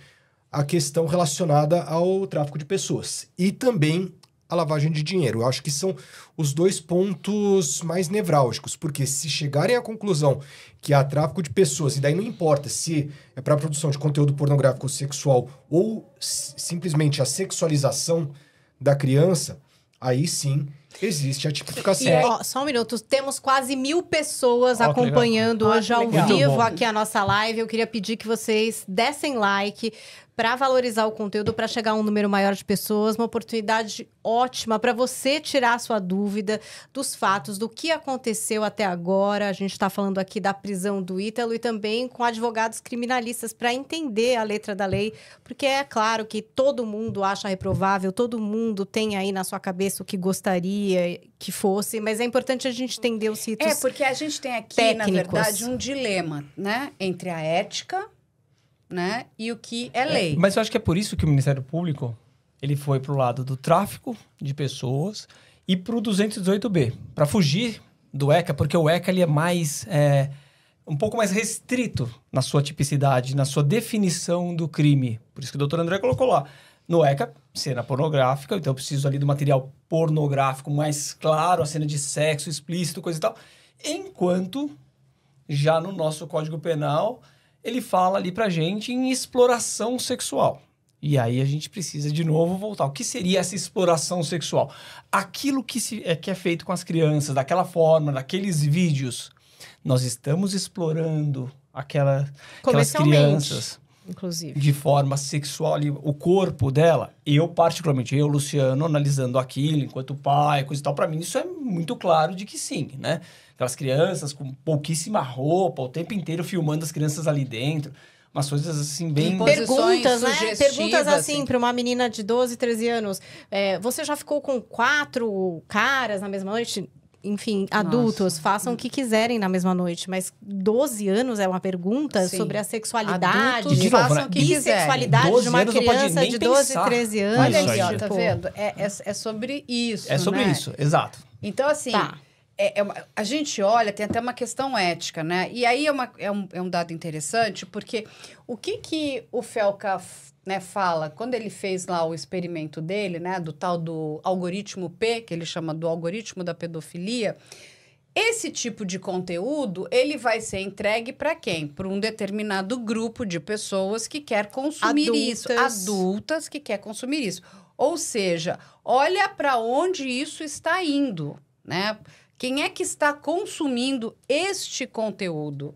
a questão relacionada ao tráfico de pessoas e também a lavagem de dinheiro. Eu acho que são os dois pontos mais nevrálgicos, porque se chegarem à conclusão que há tráfico de pessoas, e daí não importa se é para a produção de conteúdo pornográfico ou sexual ou simplesmente a sexualização da criança, aí sim existe a tipificação. E, ó, só um minuto, temos quase 1000 pessoas Ó, que acompanhando legal. hoje Ah, que ao legal. vivo Muito bom. aqui a nossa live. Eu queria pedir que vocês dessem like para valorizar o conteúdo, para chegar a um número maior de pessoas. Uma oportunidade ótima para você tirar a sua dúvida dos fatos, do que aconteceu até agora. A gente está falando aqui da prisão do Ítalo e também com advogados criminalistas para entender a letra da lei, porque é claro que todo mundo acha reprovável, todo mundo tem aí na sua cabeça o que gostaria que fosse, mas é importante a gente entender os ritos. É, porque a gente tem aqui, técnicos. na verdade, um dilema, né? Entre a ética, né? E o que é lei. Mas eu acho que é por isso que o Ministério Público ele foi pro lado do tráfico de pessoas e pro 218B, para fugir do ECA, porque o ECA ele é mais um pouco mais restrito na sua tipicidade, na sua definição do crime. Por isso que o doutor André colocou lá. No ECA, cena pornográfica, então eu preciso ali do material pornográfico mais claro, a cena de sexo explícito, coisa e tal. Enquanto, já no nosso Código Penal, ele fala ali pra gente em exploração sexual. E aí a gente precisa de novo voltar. O que seria essa exploração sexual? Aquilo que é feito com as crianças, daquela forma, naqueles vídeos. Nós estamos explorando aquelas Comercialmente. crianças Inclusive. de forma sexual, ali, o corpo dela. Eu, particularmente, Luciano, analisando aquilo enquanto pai, coisa e tal, pra mim isso é muito claro de que sim, né? Aquelas crianças com pouquíssima roupa, o tempo inteiro filmando as crianças ali dentro. Umas coisas assim, bem... Perguntas, né? sugestivas, Perguntas assim, assim. para uma menina de 12, 13 anos. Você já ficou com 4 caras na mesma noite? Enfim, adultos, façam o que quiserem na mesma noite. Mas 12 anos é uma pergunta Sim. sobre a sexualidade. Adultos De novo, façam né? o que quiserem. Bissexualidade 12 de uma anos não pode criança nem de 12, pensar. 13 anos. Olha Isso aqui, aí. ó, tá tipo, vendo? É sobre isso, É sobre né? isso, exato. Então, assim, Tá. a gente olha, tem até uma questão ética, né? E aí é um dado interessante, porque o que o Felca fala, quando ele fez lá o experimento dele, né? Do tal do algoritmo P, que ele chama do algoritmo da pedofilia, esse tipo de conteúdo, ele vai ser entregue para quem? Para um determinado grupo de pessoas que quer consumir isso. Adultas que quer consumir isso. Ou seja, olha para onde isso está indo, né? Quem é que está consumindo este conteúdo?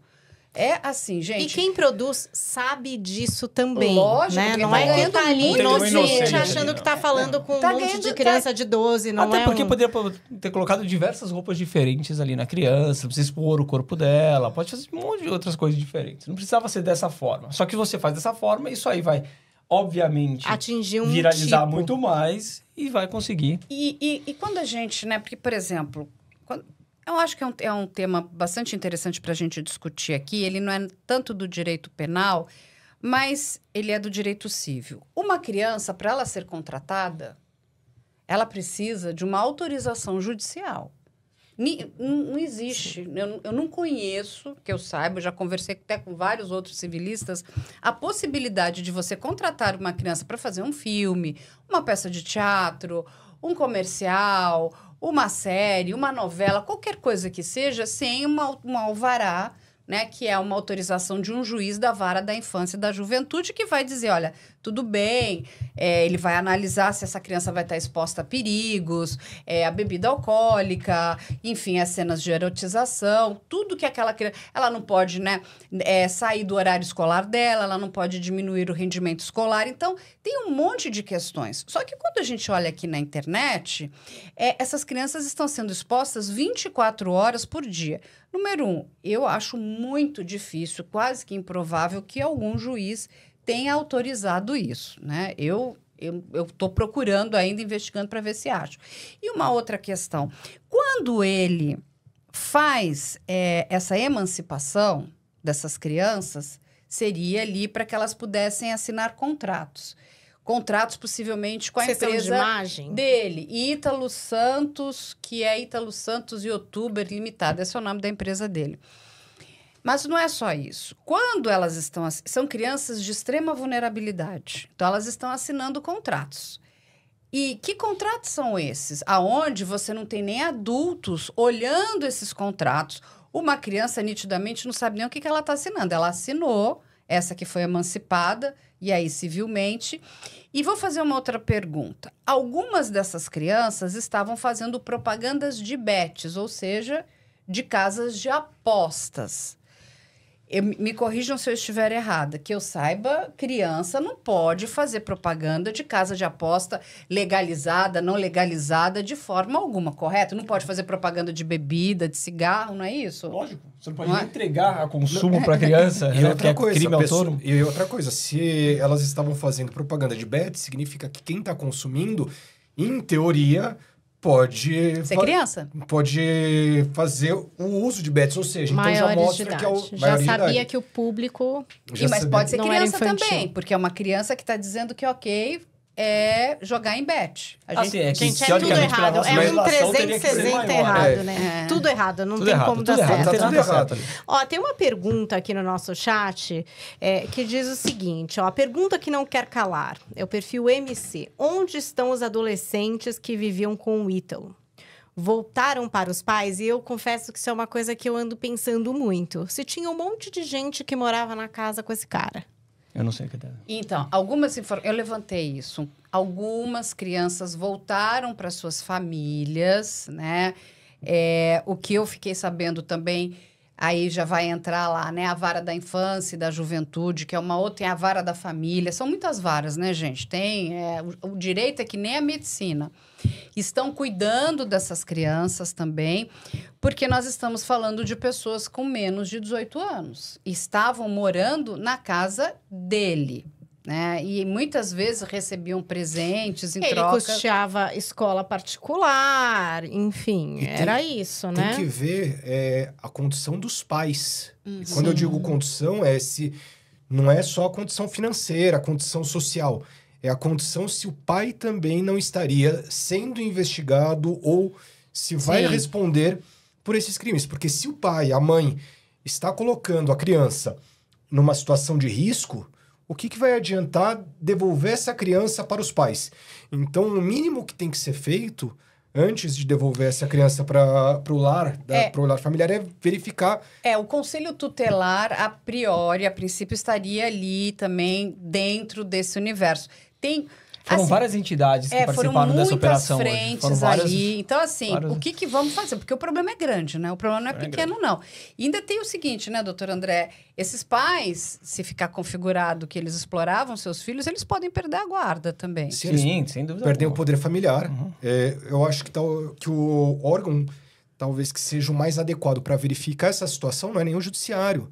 É assim, gente... E quem produz sabe disso também, Lógico, né? porque Não tá é que ganhando tá ali muito inocente, inocente achando que tá falando com Tá um monte ganhando- de criança de 12, não Até é porque um... poderia ter colocado diversas roupas diferentes ali na criança, precisa expor o corpo dela, pode fazer um monte de outras coisas diferentes. Não precisava ser dessa forma. Só que você faz dessa forma, isso aí vai, obviamente, atingir um viralizar tipo. muito mais e vai conseguir. E quando a gente, né? Porque, por exemplo, eu acho que é um tema bastante interessante para a gente discutir aqui. Ele não é tanto do direito penal, mas ele é do direito civil. Uma criança, para ela ser contratada, ela precisa de uma autorização judicial. Não existe. Eu não conheço, que eu saiba, eu já conversei até com vários outros civilistas, a possibilidade de você contratar uma criança para fazer um filme, uma peça de teatro, um comercial, uma série, uma novela, qualquer coisa que seja, sem uma alvará né, que é uma autorização de um juiz da vara da infância e da juventude que vai dizer, olha, tudo bem, ele vai analisar se essa criança vai estar exposta a perigos, a bebida alcoólica, enfim, as cenas de erotização, tudo que aquela criança... Ela não pode, né, sair do horário escolar dela, ela não pode diminuir o rendimento escolar, então tem um monte de questões. Só que quando a gente olha aqui na internet, essas crianças estão sendo expostas 24 horas por dia. Número 1, eu acho muito difícil, quase que improvável, que algum juiz tenha autorizado isso, né? Eu estou procurando ainda, investigando para ver se acho. E uma outra questão, quando ele faz essa emancipação dessas crianças, seria ali para que elas pudessem assinar contratos. Contratos, possivelmente, com a empresa dele. Ítalo Santos, que é Ítalo Santos Youtuber Limitada. Esse é o nome da empresa dele. Mas não é só isso. Quando elas estão... São crianças de extrema vulnerabilidade. Então, elas estão assinando contratos. E que contratos são esses? Aonde você não tem nem adultos olhando esses contratos. Uma criança, nitidamente, não sabe nem o que ela está assinando. Ela assinou, essa que foi emancipada... E aí, civilmente. E vou fazer uma outra pergunta. Algumas dessas crianças estavam fazendo propagandas de bets, ou seja, de casas de apostas. Me corrijam se eu estiver errada. Que eu saiba, criança não pode fazer propaganda de casa de aposta legalizada, não legalizada, de forma alguma, correto? Não pode fazer propaganda de bebida, de cigarro, não é isso? Lógico. Você não pode nem entregar a consumo para a criança, e né, outra coisa, crime autônomo. E outra coisa, se elas estavam fazendo propaganda de bet, significa que quem está consumindo, em teoria... Pode ser criança. Pode fazer o uso de bets, ou seja, maiores então já mostra que é o já sabia que o público mas pode ser criança também, porque é uma criança que está dizendo que ok jogar em bet. Gente, é tudo errado. É um 360 errado, né? Tudo errado, não tem como dar certo. Tá tudo errado. Ó, tem uma pergunta aqui no nosso chat que diz o seguinte, ó, a pergunta que não quer calar é o perfil MC. Onde estão os adolescentes que viviam com o Ítalo? Voltaram para os pais? E eu confesso que isso é uma coisa que eu ando pensando muito. Se tinha um monte de gente que morava na casa com esse cara. Eu não sei o que é. Então, eu levantei isso. Algumas crianças voltaram para suas famílias, né? O que eu fiquei sabendo também, aí já vai entrar lá, né? A vara da infância e da juventude, que é uma outra, tem a vara da família. São muitas varas, né, gente? Tem o direito é que nem a medicina. Estão cuidando dessas crianças também, porque nós estamos falando de pessoas com menos de 18 anos. Estavam morando na casa dele, né? E muitas vezes recebiam presentes em troca. Ele custeava escola particular, enfim, era isso, né? Tem que ver a condição dos pais. Quando eu digo condição, não é só a condição financeira, a condição social. É a condição se o pai também não estaria sendo investigado ou se vai responder por esses crimes. Porque se o pai, a mãe, está colocando a criança numa situação de risco, o que vai adiantar devolver essa criança para os pais? Então, o mínimo que tem que ser feito antes de devolver essa criança para o lar, pro lar familiar, é verificar... O conselho tutelar, a princípio, estaria ali também dentro desse universo. Foram várias entidades que participaram dessa operação hoje. Foram muitas frentes ali. Então, assim, o que vamos fazer? Porque o problema é grande, né? O problema não é pequeno, não. E ainda tem o seguinte, né, doutor André? Esses pais, se ficar configurado que eles exploravam seus filhos, eles podem perder a guarda também. Sim, sem dúvida. Perdem o poder familiar. Eu acho que o órgão, talvez que seja o mais adequado para verificar essa situação, não é nem o judiciário.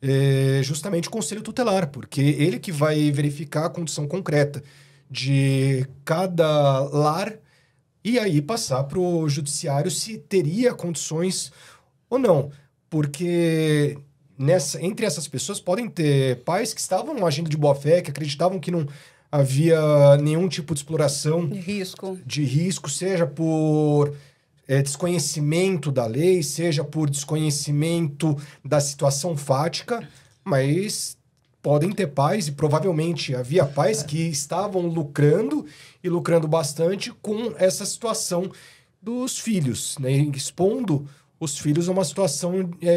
É justamente o conselho tutelar, porque ele que vai verificar a condição concreta de cada lar e aí passar para o judiciário se teria condições ou não. Porque entre essas pessoas podem ter pais que estavam agindo de boa fé, que acreditavam que não havia nenhum tipo de exploração de risco, seja por desconhecimento da lei, seja por desconhecimento da situação fática, mas podem ter pais, e provavelmente havia pais que estavam lucrando, e lucrando bastante, com essa situação dos filhos, né? Expondo os filhos a uma situação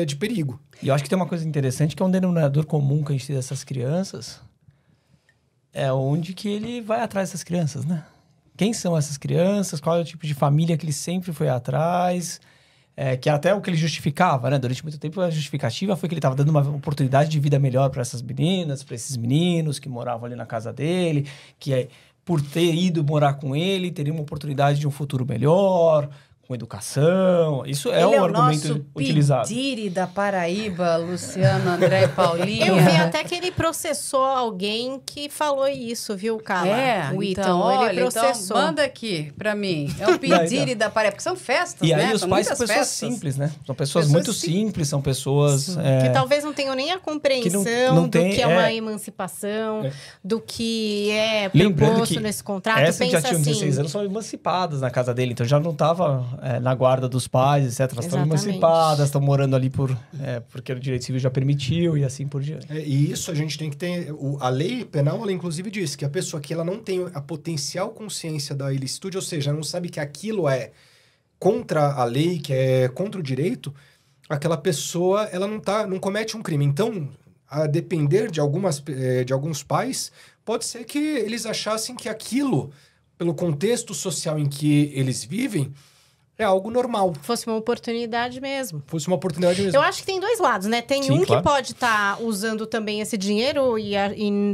de perigo. E eu acho que tem uma coisa interessante, que é um denominador comum que a gente tem dessas crianças, é onde que ele vai atrás dessas crianças, né? Quem são essas crianças? Qual é o tipo de família que ele sempre foi atrás? Que é até o que ele justificava, né? Durante muito tempo, a justificativa foi que ele estava dando uma oportunidade de vida melhor para essas meninas, para esses meninos que moravam ali na casa dele, que por ter ido morar com ele, teria uma oportunidade de um futuro melhor, com educação. Isso é o argumento utilizado. Ele é o nosso Pidiri da Paraíba, Luciano, André e Paulinho. Eu vi até que ele processou alguém que falou isso, viu, Carla? O Ítalo, olha, ele processou. Então, manda aqui pra mim. É o Pidiri da Paraíba, porque são festas, e né? aí os são pais são pessoas festas. simples, né? São pessoas muito simples, são pessoas... Que talvez não tenham nem a compreensão não tem, do que é uma emancipação, do que é lembrando proposto que nesse contrato. essas que Pensa já tinham 16 assim, anos são emancipadas na casa dele, então já não estava na guarda dos pais, etc. Elas estão Exatamente. emancipadas, estão morando ali porque o direito civil já permitiu e assim por diante. E isso a gente tem que ter... A lei penal, ela inclusive diz que a pessoa que ela não tem a potencial consciência da ilicitude, ou seja, não sabe que aquilo é contra a lei, que é contra o direito, aquela pessoa ela não comete um crime. Então, a depender de alguns pais, pode ser que eles achassem que aquilo, pelo contexto social em que eles vivem, é algo normal. fosse uma oportunidade mesmo. Fosse uma oportunidade mesmo. Eu acho que tem dois lados, né? Tem Sim, um claro. que pode estar usando também esse dinheiro e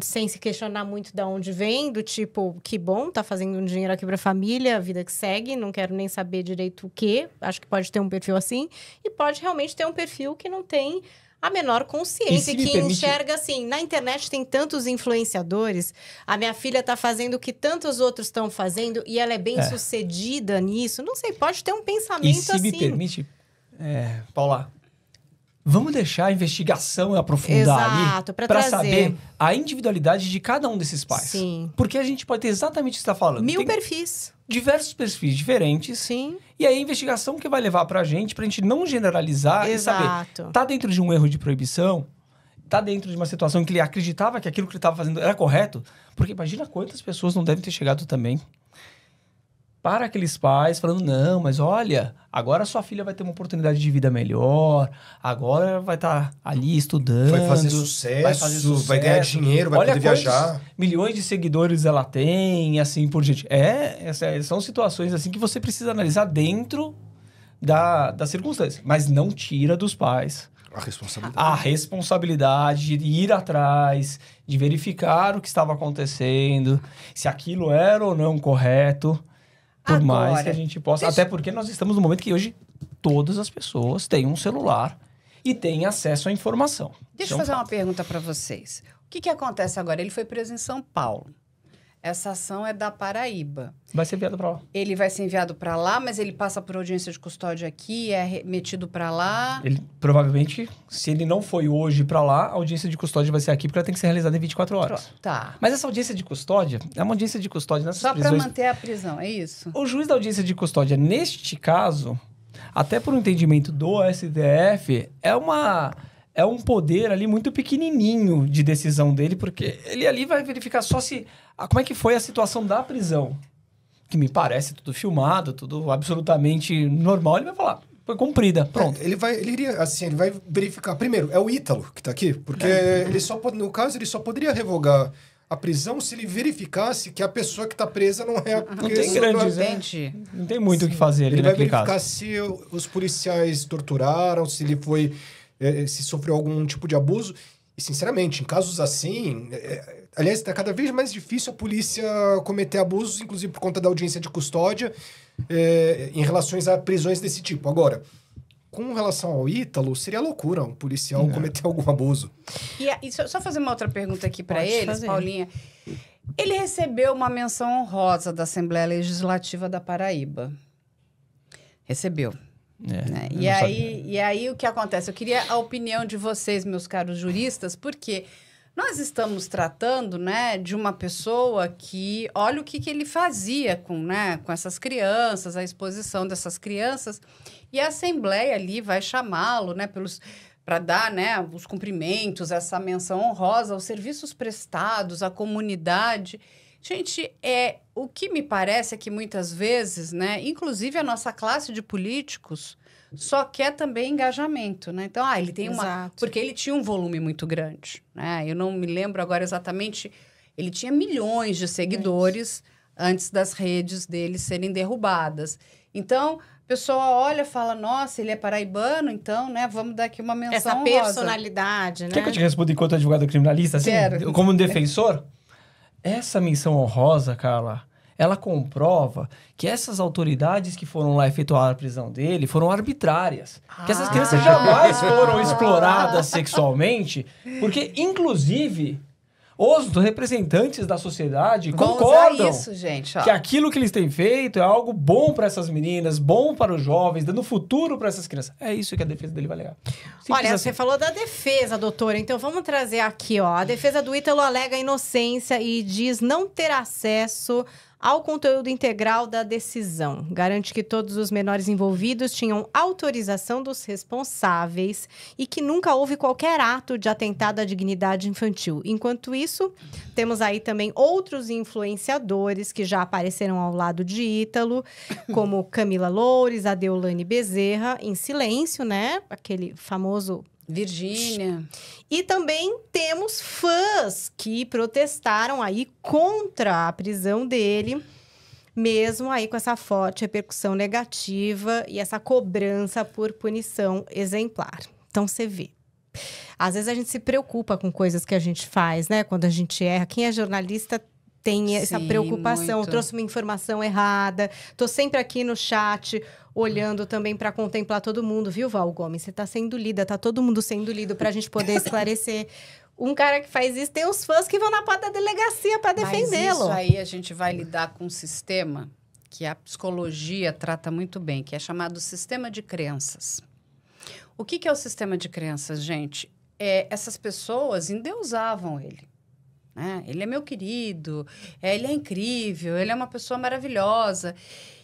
sem se questionar muito de onde vem, do tipo, que bom, tá fazendo um dinheiro aqui pra família, a vida que segue, não quero nem saber direito o quê. Acho que pode ter um perfil assim. E pode realmente ter um perfil que não tem a menor consciência, que enxerga assim, na internet tem tantos influenciadores, a minha filha tá fazendo o que tantos outros estão fazendo e ela é bem sucedida nisso. Não sei, pode ter um pensamento E se assim. me permite, Paula, vamos deixar a investigação aprofundar Exato, ali pra para trazer. saber a individualidade de cada um desses pais. Sim. Porque a gente pode ter exatamente o que você está falando. 1000 Tem perfis. diversos perfis diferentes. Sim. E aí a investigação que vai levar pra gente não generalizar e saber, Exato. tá dentro de um erro de proibição, tá dentro de uma situação em que ele acreditava que aquilo que ele estava fazendo era correto, porque imagina quantas pessoas não devem ter chegado também para aqueles pais falando, não, mas olha, agora sua filha vai ter uma oportunidade de vida melhor, agora vai estar ali estudando. Vai fazer sucesso, vai ganhar dinheiro, vai Olha poder viajar. quantos milhões de seguidores ela tem, e assim por diante. São situações assim que você precisa analisar dentro da circunstância, mas não tira dos pais a responsabilidade de ir atrás, de verificar o que estava acontecendo, se aquilo era ou não correto. Por mais que a gente possa... Até porque nós estamos no momento que hoje todas as pessoas têm um celular e têm acesso à informação. Deixa eu fazer uma pergunta para vocês. O que acontece agora? Ele foi preso em São Paulo. Essa ação é da Paraíba. Vai ser enviado para lá. Ele vai ser enviado para lá, mas ele passa por audiência de custódia aqui, é remetido para lá. Ele, provavelmente, se ele não foi hoje para lá, a audiência de custódia vai ser aqui, porque ela tem que ser realizada em 24 horas. Tá. Mas essa audiência de custódia é uma audiência de custódia nessas Só para prisões. manter a prisão, é isso? O juiz da audiência de custódia, neste caso, até por um entendimento do STF, é um poder ali muito pequenininho de decisão dele, porque ele ali vai verificar só como é que foi a situação da prisão. Que me parece tudo filmado, tudo absolutamente normal. Ele vai falar, foi cumprida, pronto. Ele vai verificar. Primeiro, é o Ítalo que tá aqui, porque no caso, ele só poderia revogar a prisão se ele verificasse que a pessoa que tá presa não é... Não tem grandes... Não tem muito o que fazer ali ele vai naquele verificar caso. se os policiais torturaram, se ele foi... se sofreu algum tipo de abuso. E, sinceramente, em casos assim... aliás, está cada vez mais difícil a polícia cometer abusos, inclusive por conta da audiência de custódia, em relação a prisões desse tipo. Agora, com relação ao Ítalo, seria loucura um policial cometer algum abuso. E só fazer uma outra pergunta aqui para Pode eles, fazer. Paulinha. Ele recebeu uma menção honrosa da Assembleia Legislativa da Paraíba. Recebeu. Né? E aí o que acontece? Eu queria a opinião de vocês, meus caros juristas, porque nós estamos tratando, né, de uma pessoa que olha o que ele fazia com essas crianças, a exposição dessas crianças, e a Assembleia ali vai chamá-lo, né, para dar, né, os cumprimentos, essa menção honrosa aos serviços prestados à comunidade. Gente, o que me parece é que muitas vezes, né, inclusive a nossa classe de políticos só quer também engajamento, né? Então, ele tem Exato. porque ele tinha um volume muito grande, né? Eu não me lembro agora exatamente, ele tinha milhões de seguidores antes das redes dele serem derrubadas. Então, a pessoa olha e fala, nossa, ele é paraibano, então, né, vamos dar aqui uma menção Essa honrosa. personalidade, né? Quer que eu te responda enquanto advogado criminalista? Assim, Quero. como um defensor? Essa menção honrosa, Carla, ela comprova que essas autoridades que foram lá efetuar a prisão dele foram arbitrárias. Que essas crianças jamais foram exploradas sexualmente, porque, inclusive, os representantes da sociedade Vão concordam usar isso, gente, ó. que aquilo que eles têm feito é algo bom para essas meninas, bom para os jovens, dando futuro para essas crianças. É isso que a defesa dele vai alegar. Simples Olha, assim. você falou da defesa, doutora. Então, vamos trazer aqui, ó. A defesa do Ítalo alega inocência e diz não ter acesso ao conteúdo integral da decisão. Garante que todos os menores envolvidos tinham autorização dos responsáveis e que nunca houve qualquer ato de atentado à dignidade infantil. Enquanto isso, temos aí também outros influenciadores que já apareceram ao lado de Ítalo, como Camila Loures, a Deolane Bezerra, em silêncio, né? Aquele famoso... Virgínia. E também temos fãs que protestaram aí contra a prisão dele, mesmo aí com essa forte repercussão negativa e essa cobrança por punição exemplar. Então, você vê. Às vezes a gente se preocupa com coisas que a gente faz, né? Quando a gente erra. Quem é jornalista tem essa preocupação. Muito. Eu trouxe uma informação errada. Tô sempre aqui no chat olhando também para contemplar todo mundo, viu, Val Gomes? Você tá sendo lida, tá todo mundo sendo lido pra gente poder esclarecer. Um cara que faz isso, tem os fãs que vão na porta da delegacia para defendê-lo. Mas isso aí a gente vai lidar com um sistema que a psicologia trata muito bem, que é chamado sistema de crenças. O que é o sistema de crenças, gente? Essas pessoas endeusavam ele. Né? Ele é meu querido, ele é incrível, ele é uma pessoa maravilhosa.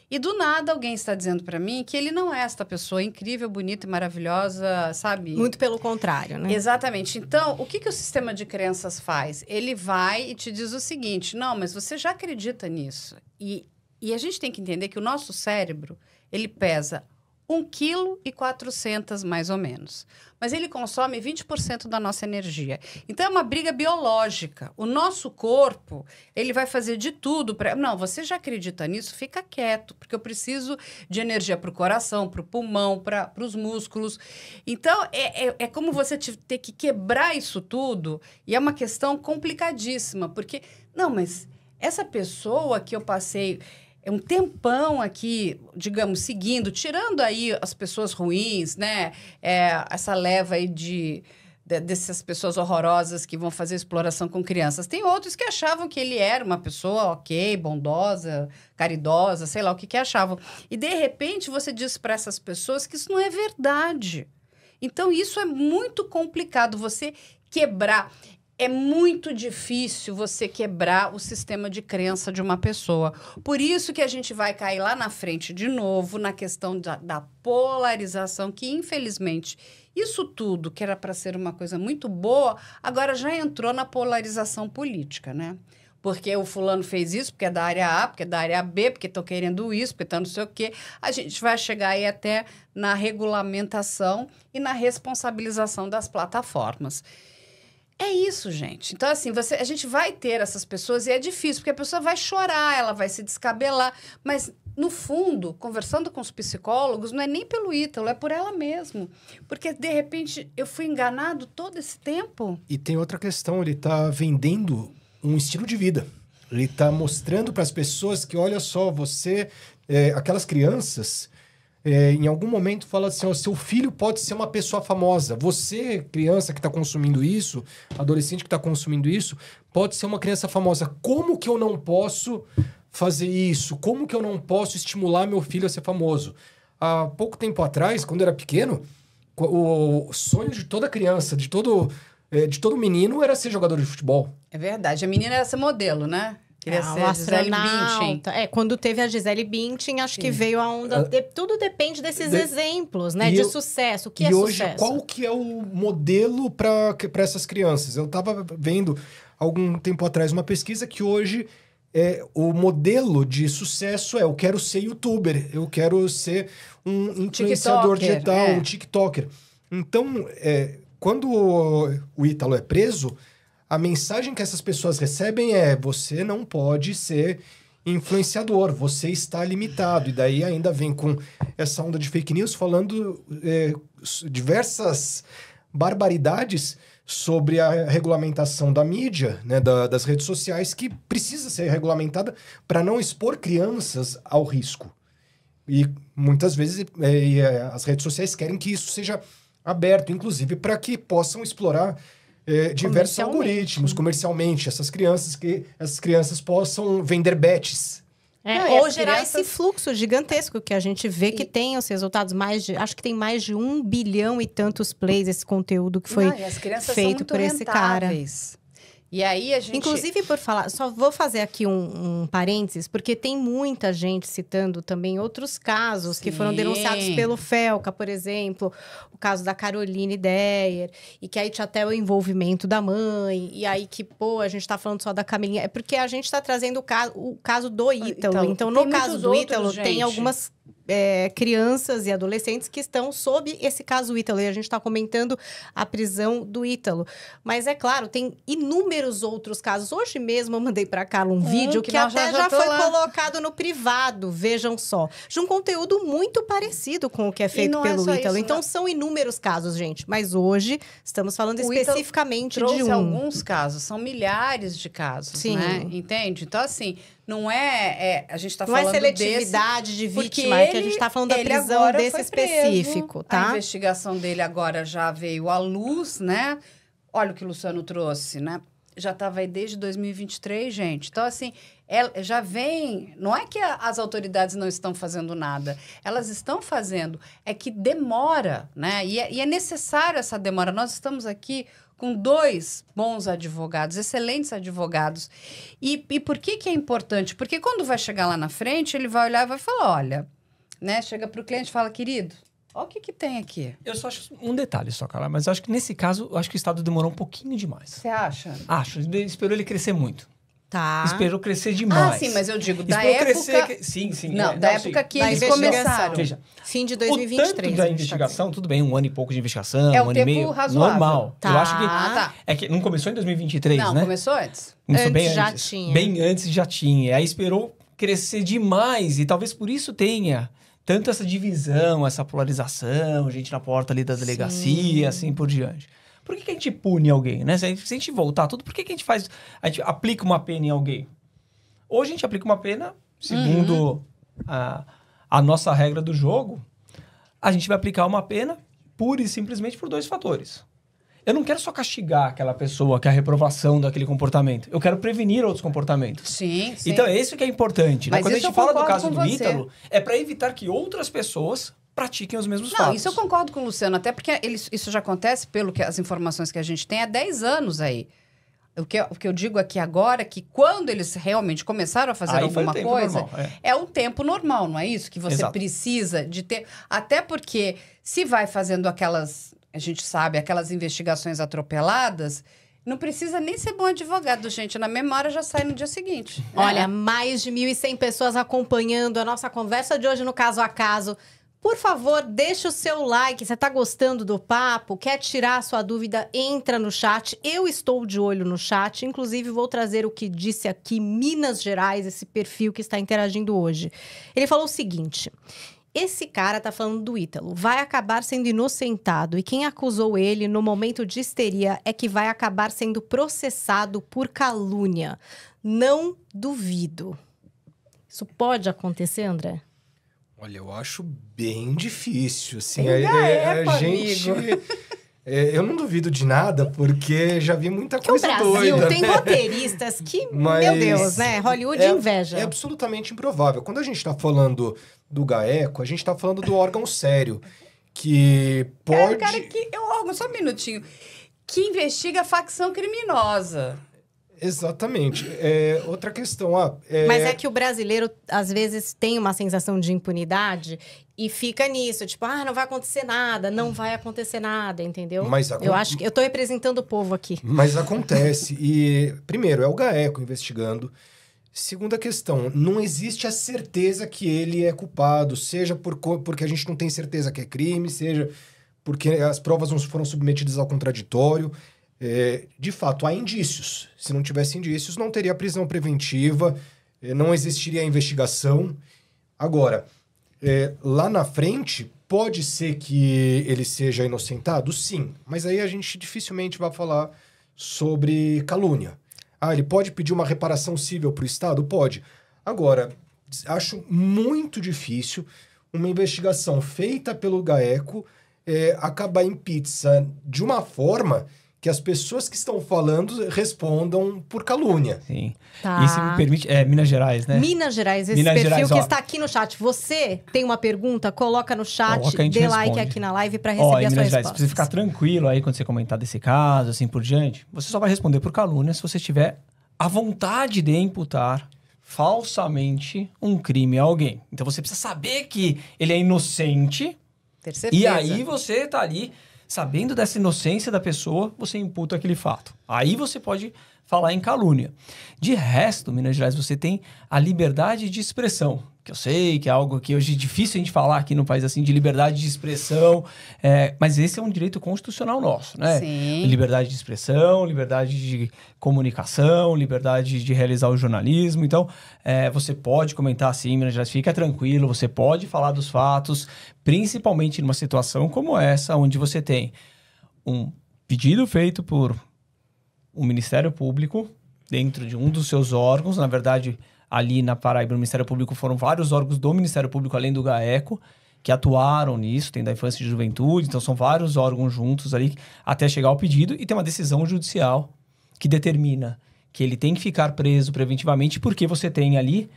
E do nada alguém está dizendo para mim que ele não é esta pessoa incrível, bonita e maravilhosa, sabe? Muito pelo contrário, né? Exatamente. Então, o que o sistema de crenças faz? Ele vai e te diz o seguinte, não, mas você já acredita nisso. E a gente tem que entender que o nosso cérebro, ele pesa 1,4 kg, mais ou menos. Mas ele consome 20% da nossa energia. Então, é uma briga biológica. O nosso corpo, ele vai fazer de tudo para... Não, você já acredita nisso? Fica quieto, porque eu preciso de energia para o coração, para o pulmão, para os músculos. Então, é como você ter que quebrar isso tudo. E é uma questão complicadíssima, porque... Não, mas essa pessoa que eu passei... um tempão aqui, digamos, seguindo, tirando aí as pessoas ruins, né? Essa leva aí dessas pessoas horrorosas que vão fazer exploração com crianças. Tem outros que achavam que ele era uma pessoa ok, bondosa, caridosa, sei lá o que achavam. E, de repente, você diz para essas pessoas que isso não é verdade. Então, isso é muito complicado, você quebrar... É muito difícil você quebrar o sistema de crença de uma pessoa. Por isso que a gente vai cair lá na frente de novo na questão da polarização, que infelizmente isso tudo, que era para ser uma coisa muito boa, agora já entrou na polarização política, né? Porque o fulano fez isso, porque é da área A, porque é da área B, porque estão querendo isso, porque estão não sei o quê. A gente vai chegar aí até na regulamentação e na responsabilização das plataformas. É isso, gente. Então, assim, a gente vai ter essas pessoas e é difícil, porque a pessoa vai chorar, ela vai se descabelar, mas, no fundo, conversando com os psicólogos, não é nem pelo Ítalo, é por ela mesmo. Porque, de repente, eu fui enganado todo esse tempo. E tem outra questão, ele está vendendo um estilo de vida. Ele está mostrando para as pessoas que, olha só, você... aquelas crianças... em algum momento fala assim, ó, seu filho pode ser uma pessoa famosa. Você, criança que está consumindo isso, adolescente que está consumindo isso, pode ser uma criança famosa. Como que eu não posso fazer isso? Como que eu não posso estimular meu filho a ser famoso? Há pouco tempo atrás, quando eu era pequeno, o sonho de toda criança, de todo menino, era ser jogador de futebol. É verdade. A menina era ser modelo, né? Queria ser a Gisele Bündchen. Quando teve a Gisele Bündchen, acho que veio a onda... tudo depende desses exemplos, né? De sucesso. O que é sucesso? E hoje, qual que é o modelo para essas crianças? Eu estava vendo, algum tempo atrás, uma pesquisa que hoje o modelo de sucesso eu quero ser youtuber, eu quero ser um influenciador digital, um TikToker. Então, quando o Ítalo é preso, a mensagem que essas pessoas recebem é: você não pode ser influenciador, você está limitado. E daí ainda vem com essa onda de fake news falando diversas barbaridades sobre a regulamentação da mídia, né, das redes sociais, que precisa ser regulamentada para não expor crianças ao risco. E muitas vezes as redes sociais querem que isso seja aberto, inclusive para que possam explorar diversos algoritmos comercialmente, essas crianças possam vender bets. Ou gerar esse fluxo gigantesco que a gente vê que tem os resultados acho que tem mais de 1 bilhão e tantos plays esse conteúdo que foi feito por esse cara. E aí a gente... Inclusive, por falar, só vou fazer aqui um parênteses, porque tem muita gente citando também outros casos que foram denunciados pelo Felca, por exemplo, o caso da Caroline Deyer, e que aí tinha até o envolvimento da mãe, e aí que, a gente tá falando só da Camilinha. É porque a gente tá trazendo o caso do Ítalo. Então, no caso do Ítalo, tem algumas crianças e adolescentes que estão sob esse caso Ítalo. E a gente está comentando a prisão do Ítalo. Mas é claro, tem inúmeros outros casos. Hoje mesmo eu mandei para Carla um vídeo que até já foi colocado no privado, vejam só. De um conteúdo muito parecido com o que é feito pelo Ítalo. Então são inúmeros casos, gente. Mas hoje estamos falando especificamente de um. Alguns casos, são milhares de casos, né? Entende? Então, assim... Não a gente está falando seletividade de vítima, que a gente está falando da prisão desse específico, tá? A investigação dele agora já veio à luz, né? Olha o que o Luciano trouxe, né? Já estava aí desde 2023, gente. Então, assim, já vem... Não é que as autoridades não estão fazendo nada. Elas estão fazendo. É que demora, né? E é necessário essa demora. Nós estamos aqui... com 2 bons advogados, excelentes advogados. E por que é importante? Porque quando vai chegar lá na frente, ele vai olhar e vai falar, olha, né? Chega para o cliente e fala, querido, olha o que tem aqui. Eu só acho um detalhe só, Carla, mas eu acho que nesse caso, eu acho que o Estado demorou um pouquinho demais. Você acha? Acho, esperou ele crescer muito. Tá. Esperou crescer demais. Sim, mas eu digo, da época... Sim. Não, da época que eles começaram. Veja, fim de 2023. O tanto da investigação, tudo bem, 1 ano e pouco de investigação, um 1 ano e meio, razoável. Normal. Tá. Eu acho que... É que não começou em 2023, né? Não, começou antes. Começou bem já antes. tinha. Bem antes já tinha. Aí esperou crescer demais e talvez por isso tenha tanto essa divisão, essa polarização, gente na porta ali da delegacia, assim por diante. Por que a gente pune alguém, né? Se a gente voltar tudo, por que a gente aplica uma pena em alguém? Hoje a gente aplica uma pena, segundo a nossa regra do jogo, a gente vai aplicar uma pena pura e simplesmente por 2 fatores. Eu não quero só castigar aquela pessoa que é a reprovação daquele comportamento. Eu quero prevenir outros comportamentos. Sim. Então é isso que é importante. Né? Mas quando a gente fala do caso do Ítalo, é para evitar que outras pessoas pratiquem os mesmos fatos. Não, isso eu concordo com o Luciano, até porque isso já acontece, pelo que as informações que a gente tem, há 10 anos aí. O que eu digo aqui agora é que quando eles realmente começaram a fazer alguma coisa, normal, é o tempo normal, não é isso? Que você precisa de ter... Até porque se vai fazendo aquelas, a gente sabe, aquelas investigações atropeladas, não precisa nem ser bom advogado, gente. Na mesma hora já sai no dia seguinte. Olha, mais de 1.100 pessoas acompanhando a nossa conversa de hoje no Caso a Caso. Por favor, deixa o seu like. Você está gostando do papo? Quer tirar a sua dúvida? Entra no chat. Eu estou de olho no chat. Inclusive, vou trazer o que disse aqui Minas Gerais, esse perfil que está interagindo hoje. Ele falou o seguinte... Esse cara tá falando do Ítalo. Vai acabar sendo inocentado. E quem acusou ele no momento de histeria é que vai acabar sendo processado por calúnia. Não duvido. Isso pode acontecer, André? Olha, eu acho bem difícil, assim, a gente... eu não duvido de nada, porque já vi muita coisa doida. O Brasil tem roteiristas que, meu Deus, né? Hollywood inveja. É absolutamente improvável. Quando a gente está falando do GAECO, a gente está falando do órgão sério, que pode... É o cara que... Só um minutinho. Que investiga a facção criminosa. Exatamente. Outra questão... Mas é que o brasileiro, às vezes, tem uma sensação de impunidade e fica nisso. Tipo, não vai acontecer nada, não vai acontecer nada, entendeu? Eu acho que eu tô representando o povo aqui. Mas acontece. E, primeiro, é o GAECO investigando. Segunda questão, não existe a certeza que ele é culpado, seja porque a gente não tem certeza que é crime, seja porque as provas não foram submetidas ao contraditório. De fato, há indícios. Se não tivesse indícios, não teria prisão preventiva, não existiria a investigação. Agora, lá na frente, pode ser que ele seja inocentado? Sim, mas aí a gente dificilmente vai falar sobre calúnia. Ele pode pedir uma reparação civil para o Estado? Pode. Agora, acho muito difícil uma investigação feita pelo GAECO acabar em pizza de uma forma que as pessoas que estão falando respondam por calúnia. Sim. Tá. E se me permite, Minas Gerais, né? Minas Gerais, esse Minas perfil Gerais, que ó. está aqui no chat. Você tem uma pergunta? Coloca no chat, Coloca, a gente dê like responde. aqui na live para Ó, receber em a sua Minas Gerais, resposta. pra você ficar tranquilo aí quando você comentar desse caso, assim por diante, você só vai responder por calúnia se você tiver a vontade de imputar falsamente um crime a alguém. Então você precisa saber que ele é inocente. Ter certeza. E aí você tá ali, sabendo dessa inocência da pessoa, você imputa aquele fato. Aí você pode falar em calúnia. De resto, Minas Gerais, você tem a liberdade de expressão, que eu sei que é algo que hoje é difícil a gente falar aqui no país assim, de liberdade de expressão, mas esse é um direito constitucional nosso, né? Sim. Liberdade de expressão, liberdade de comunicação, liberdade de realizar o jornalismo. Então, você pode comentar assim, Minas Gerais, fica tranquilo, você pode falar dos fatos, principalmente numa situação como essa, onde você tem um pedido feito por um Ministério Público dentro de um dos seus órgãos. Na verdade, ali na Paraíba, no Ministério Público, foram vários órgãos do Ministério Público, além do GAECO, que atuaram nisso, tem da Infância e Juventude, então são vários órgãos juntos ali até chegar ao pedido, e tem uma decisão judicial que determina que ele tem que ficar preso preventivamente, porque você tem ali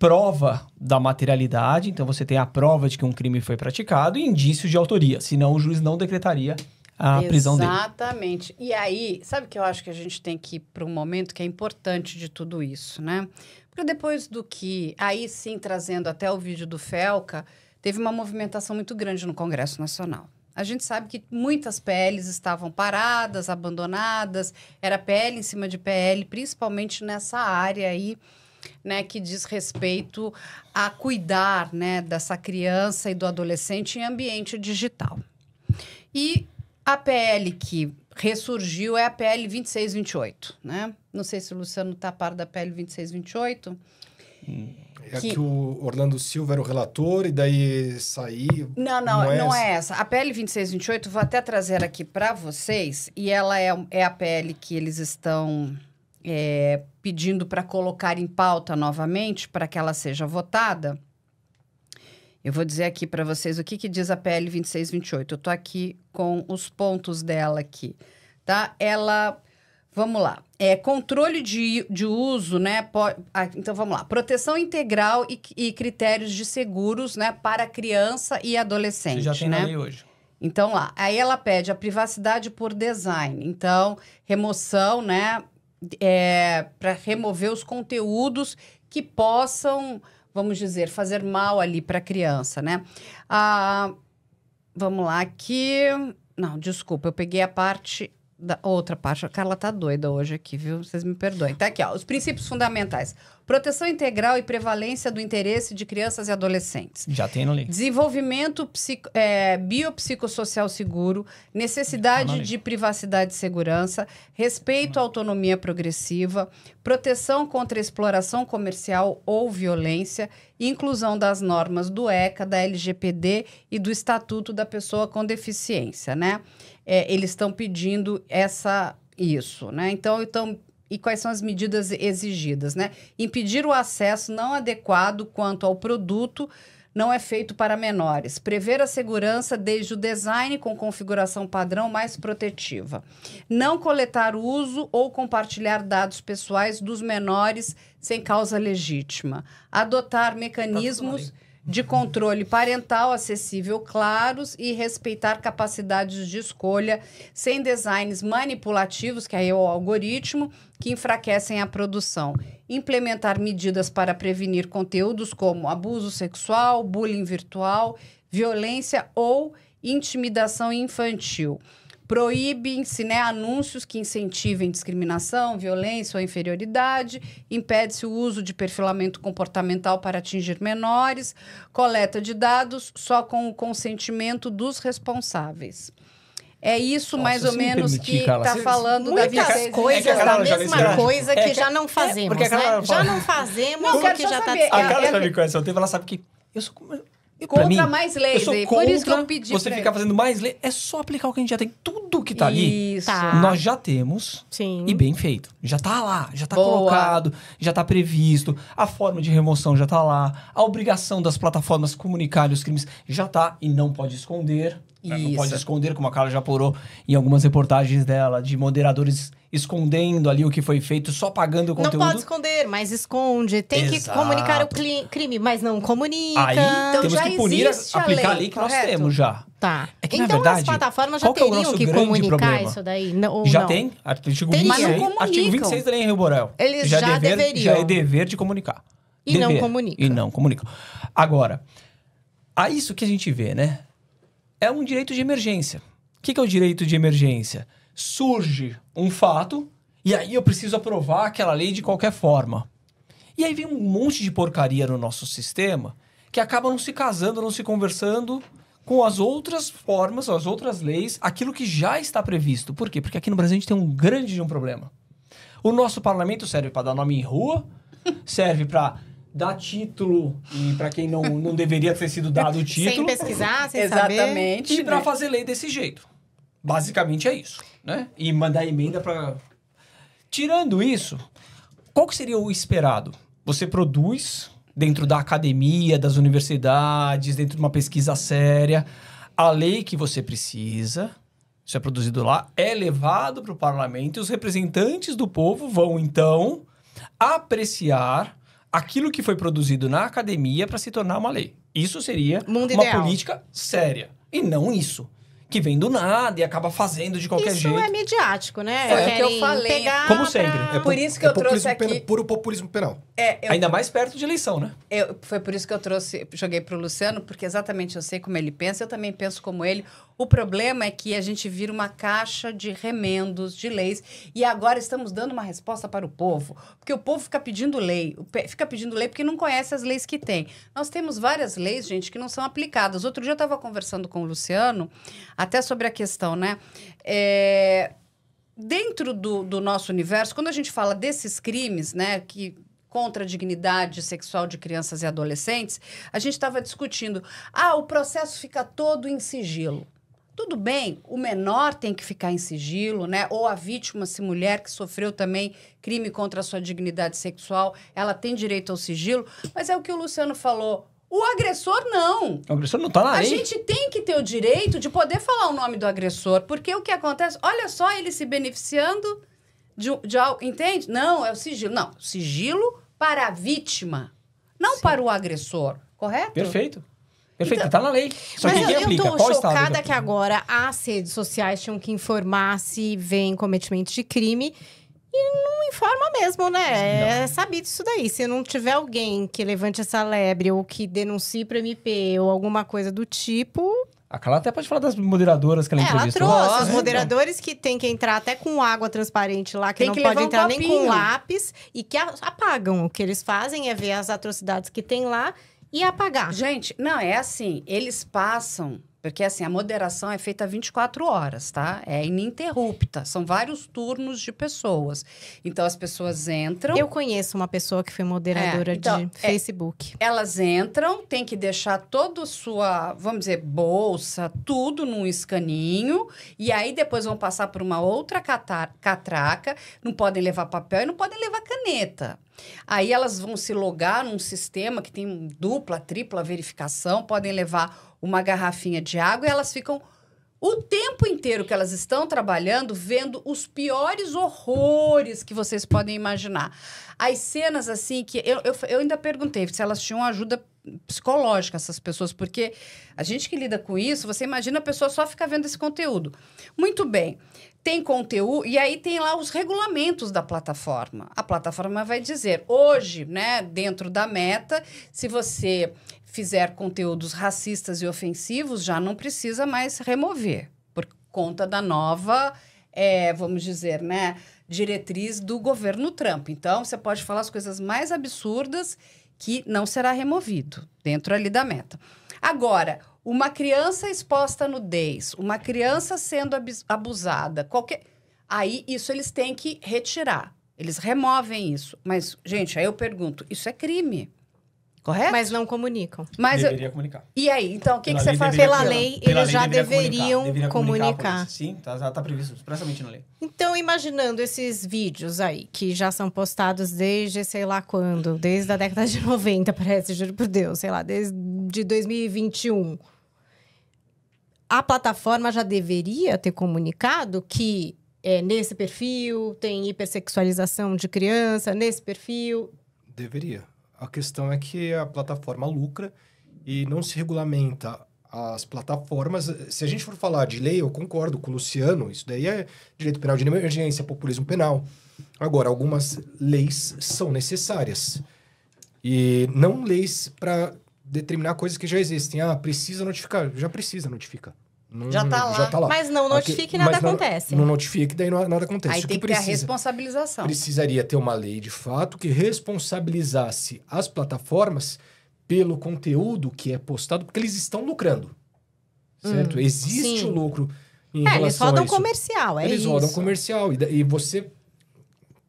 prova da materialidade, então você tem a prova de que um crime foi praticado e indícios de autoria, senão o juiz não decretaria a prisão dele. Exatamente. E aí, sabe que eu acho que a gente tem que ir para um momento que é importante de tudo isso, né? Porque depois do que, aí sim, trazendo até o vídeo do Felca, teve uma movimentação muito grande no Congresso Nacional. A gente sabe que muitas PLs estavam paradas, abandonadas, era PL em cima de PL, principalmente nessa área aí, né, que diz respeito a cuidar, né, dessa criança e do adolescente em ambiente digital. E a PL que ressurgiu é a PL 2628, né? Não sei se o Luciano está a par da PL 2628. Que o Orlando Silva era o relator e daí saiu... Não é essa. A PL 2628, vou até trazer aqui para vocês, e ela é a PL que eles estão pedindo para colocar em pauta novamente, para que ela seja votada. Eu vou dizer aqui para vocês o que diz a PL 2628. Eu estou aqui com os pontos dela aqui, tá? Ela, vamos lá, controle de uso, né? Então, vamos lá. Proteção integral e critérios de seguros, né? Para criança e adolescente, Você já tem né? na lei hoje. Então, lá. Aí ela pede a privacidade por design. Então, remoção, né? Para remover os conteúdos que possam... vamos dizer, fazer mal ali para a criança, né? Vamos lá, aqui... Não, desculpa, eu peguei a parte... outra parte. A Carla tá doida hoje aqui, viu? Vocês me perdoem. Tá aqui, ó. Os princípios fundamentais. Proteção integral e prevalência do interesse de crianças e adolescentes. Já tem na lei. Desenvolvimento biopsicossocial seguro, necessidade de privacidade e segurança, respeito à autonomia progressiva, proteção contra exploração comercial ou violência, inclusão das normas do ECA, da LGPD e do Estatuto da Pessoa com Deficiência, né? Eles estão pedindo isso, né? Então, e quais são as medidas exigidas, né? Impedir o acesso não adequado quanto ao produto não é feito para menores. Prever a segurança desde o design com configuração padrão mais protetiva. Não coletar uso ou compartilhar dados pessoais dos menores sem causa legítima. Adotar mecanismos de controle parental acessível claros e respeitar capacidades de escolha sem designs manipulativos, que aí é o algoritmo, que enfraquecem a produção. Implementar medidas para prevenir conteúdos como abuso sexual, bullying virtual, violência ou intimidação infantil. Proíbe-se, né, anúncios que incentivem discriminação, violência ou inferioridade. Impede-se o uso de perfilamento comportamental para atingir menores. Coleta de dados só com o consentimento dos responsáveis. É isso, Nossa, mais ou se me menos, permitir, que Carla, está se- falando da Muitas 26. coisas que a da Carla já mesma nesse coisa grande- que é já que- não fazemos, porque a Carla né? fala- Já não fazemos Não, o quero que só já está saber, A Carla é- já me conhece há um tempo, ela sabe que eu sou... Contra pra mim, mais leis, eu sou e contra por isso que eu pedi você pra ficar ele. fazendo mais lei. É só aplicar o que a gente já tem. Tudo que tá ali, Isso. Tá. nós já temos. Sim. E bem feito. Já tá lá, já tá Boa. colocado, já tá previsto. A forma de remoção já tá lá. A obrigação das plataformas comunicarem os crimes já tá e não pode esconder. Né? Não Isso. pode esconder, como a Carla já apurou em algumas reportagens dela, de moderadores escondendo ali o que foi feito, só pagando o Não conteúdo. pode esconder, mas esconde. Tem que Exato. comunicar o crime, mas não comunica. Aí Então temos já que punir, existe a aplicar a lei, lei que nós correto? temos já. Tá. É que, na então verdade, as plataformas já qual que é o teriam nosso que grande comunicar problema? isso daí? Não, ou Já não? tem, artigo Tem, 26, mas não comunicam. artigo 26 da Lei Rio Borel. Eles já deveriam. Já é dever de comunicar. E não Dever. comunicam. E não comunicam. Agora, a isso que a gente vê, né? É um direito de emergência. O que é o direito de emergência? Surge um fato e aí eu preciso aprovar aquela lei de qualquer forma. E aí vem um monte de porcaria no nosso sistema que acaba não se casando, não se conversando com as outras formas, as outras leis, aquilo que já está previsto. Por quê? Porque aqui no Brasil a gente tem um grande problema. O nosso parlamento serve para dar nome em rua, serve para dar título e para quem não deveria ter sido dado o Sem título, pesquisar, sem saber. Exatamente. e para né? fazer lei desse jeito. Basicamente é isso, né? E mandar emenda para... Tirando isso, qual que seria o esperado? Você produz dentro da academia, das universidades, dentro de uma pesquisa séria, a lei que você precisa, isso é produzido lá, é levado para o parlamento e os representantes do povo vão, então, apreciar aquilo que foi produzido na academia para se tornar uma lei. Isso seria Mundo uma ideal. política séria. E não isso, que vem do nada e acaba fazendo de qualquer Isso jeito. é midiático, né? Foi o que Querem eu falei. pegar Como sempre. pra- Por isso que eu trouxe populismo aqui... puro populismo penal. Ainda mais perto de eleição, né? Foi por isso que eu joguei para o Luciano, porque exatamente eu sei como ele pensa, eu também penso como ele. O problema é que a gente vira uma caixa de remendos, de leis, e agora estamos dando uma resposta para o povo, porque o povo fica pedindo lei porque não conhece as leis que tem. Nós temos várias leis, gente, que não são aplicadas. Outro dia eu estava conversando com o Luciano, até sobre a questão, né? Dentro do nosso universo, quando a gente fala desses crimes, né, que contra a dignidade sexual de crianças e adolescentes, a gente estava discutindo, o processo fica todo em sigilo. Tudo bem, o menor tem que ficar em sigilo, né? Ou a vítima, se mulher que sofreu também crime contra a sua dignidade sexual, ela tem direito ao sigilo, mas é o que o Luciano falou, o agressor não. O agressor não tá na A lei. gente tem que ter o direito de poder falar o nome do agressor, porque o que acontece, olha só ele se beneficiando de algo, entende? Não, é o sigilo. Não, sigilo para a vítima, não para o agressor, correto? Perfeito. Perfeito, Então- tá na lei. Só que Mas quem eu aplica? tô Qual estado? chocada que agora as redes sociais tinham que informar se vem cometimento de crime e não informa mesmo, né? É sabido isso daí. Se não tiver alguém que levante essa lebre ou que denuncie pro MP ou alguma coisa do tipo... A Carla até pode falar das moderadoras que ela Ela entrevistou. trouxe os É, moderadores que tem que entrar até com água transparente lá, que Tem não que pode levar um entrar nem com copinho. lápis e que apagam. O que eles fazem é ver as atrocidades que tem lá e apagar. Gente, não, é assim, eles passam... Porque, assim, a moderação é feita 24 horas, tá? É ininterrupta. São vários turnos de pessoas. Então, as pessoas entram... Eu conheço uma pessoa que foi moderadora então, de Facebook. Elas entram, tem que deixar toda a sua, vamos dizer, bolsa, tudo num escaninho. E aí, depois vão passar por uma outra catraca. Não podem levar papel e não podem levar caneta. Aí, elas vão se logar num sistema que tem dupla, tripla verificação. Podem levar uma garrafinha de água e elas ficam o tempo inteiro que elas estão trabalhando vendo os piores horrores que vocês podem imaginar. As cenas, assim, que eu ainda perguntei se elas tinham ajuda psicológica, essas pessoas, porque a gente que lida com isso, você imagina a pessoa só ficar vendo esse conteúdo. Muito bem, tem conteúdo, e aí tem lá os regulamentos da plataforma. A plataforma vai dizer, hoje, né, dentro da meta, se você fizer conteúdos racistas e ofensivos, já não precisa mais remover. conta da nova, vamos dizer, né, diretriz do governo Trump. Então, você pode falar as coisas mais absurdas que não será removido dentro ali da meta. Agora, uma criança exposta à nudez, uma criança sendo abusada, aí isso eles têm que retirar. Eles removem isso. Mas, gente, aí eu pergunto, isso é crime? Correto? Mas não comunicam. Deveria comunicar. E aí, então, o que você faz? Pela lei, eles já deveriam comunicar. Sim, tá previsto expressamente na lei. Então, imaginando esses vídeos aí, que já são postados desde sei lá quando, desde a década de 90, parece, juro por Deus, sei lá, desde 2021. A plataforma já deveria ter comunicado que nesse perfil tem hipersexualização de criança, nesse perfil... Deveria. A questão é que a plataforma lucra e não se regulamenta as plataformas. Se a gente for falar de lei, eu concordo com o Luciano, isso daí é direito penal de emergência, populismo penal. Agora, algumas leis são necessárias. E não leis para determinar coisas que já existem. Precisa notificar. Já precisa notificar. Não, já tá lá. Já tá lá. Mas não notifique e nada acontece. Não notifique, daí nada acontece. Aí tem que ter a responsabilização. Precisaria ter uma lei, de fato, que responsabilizasse as plataformas pelo conteúdo que é postado, porque eles estão lucrando. Certo? Existe o lucro em relação a isso. Eles rodam comercial, Eles rodam comercial. E você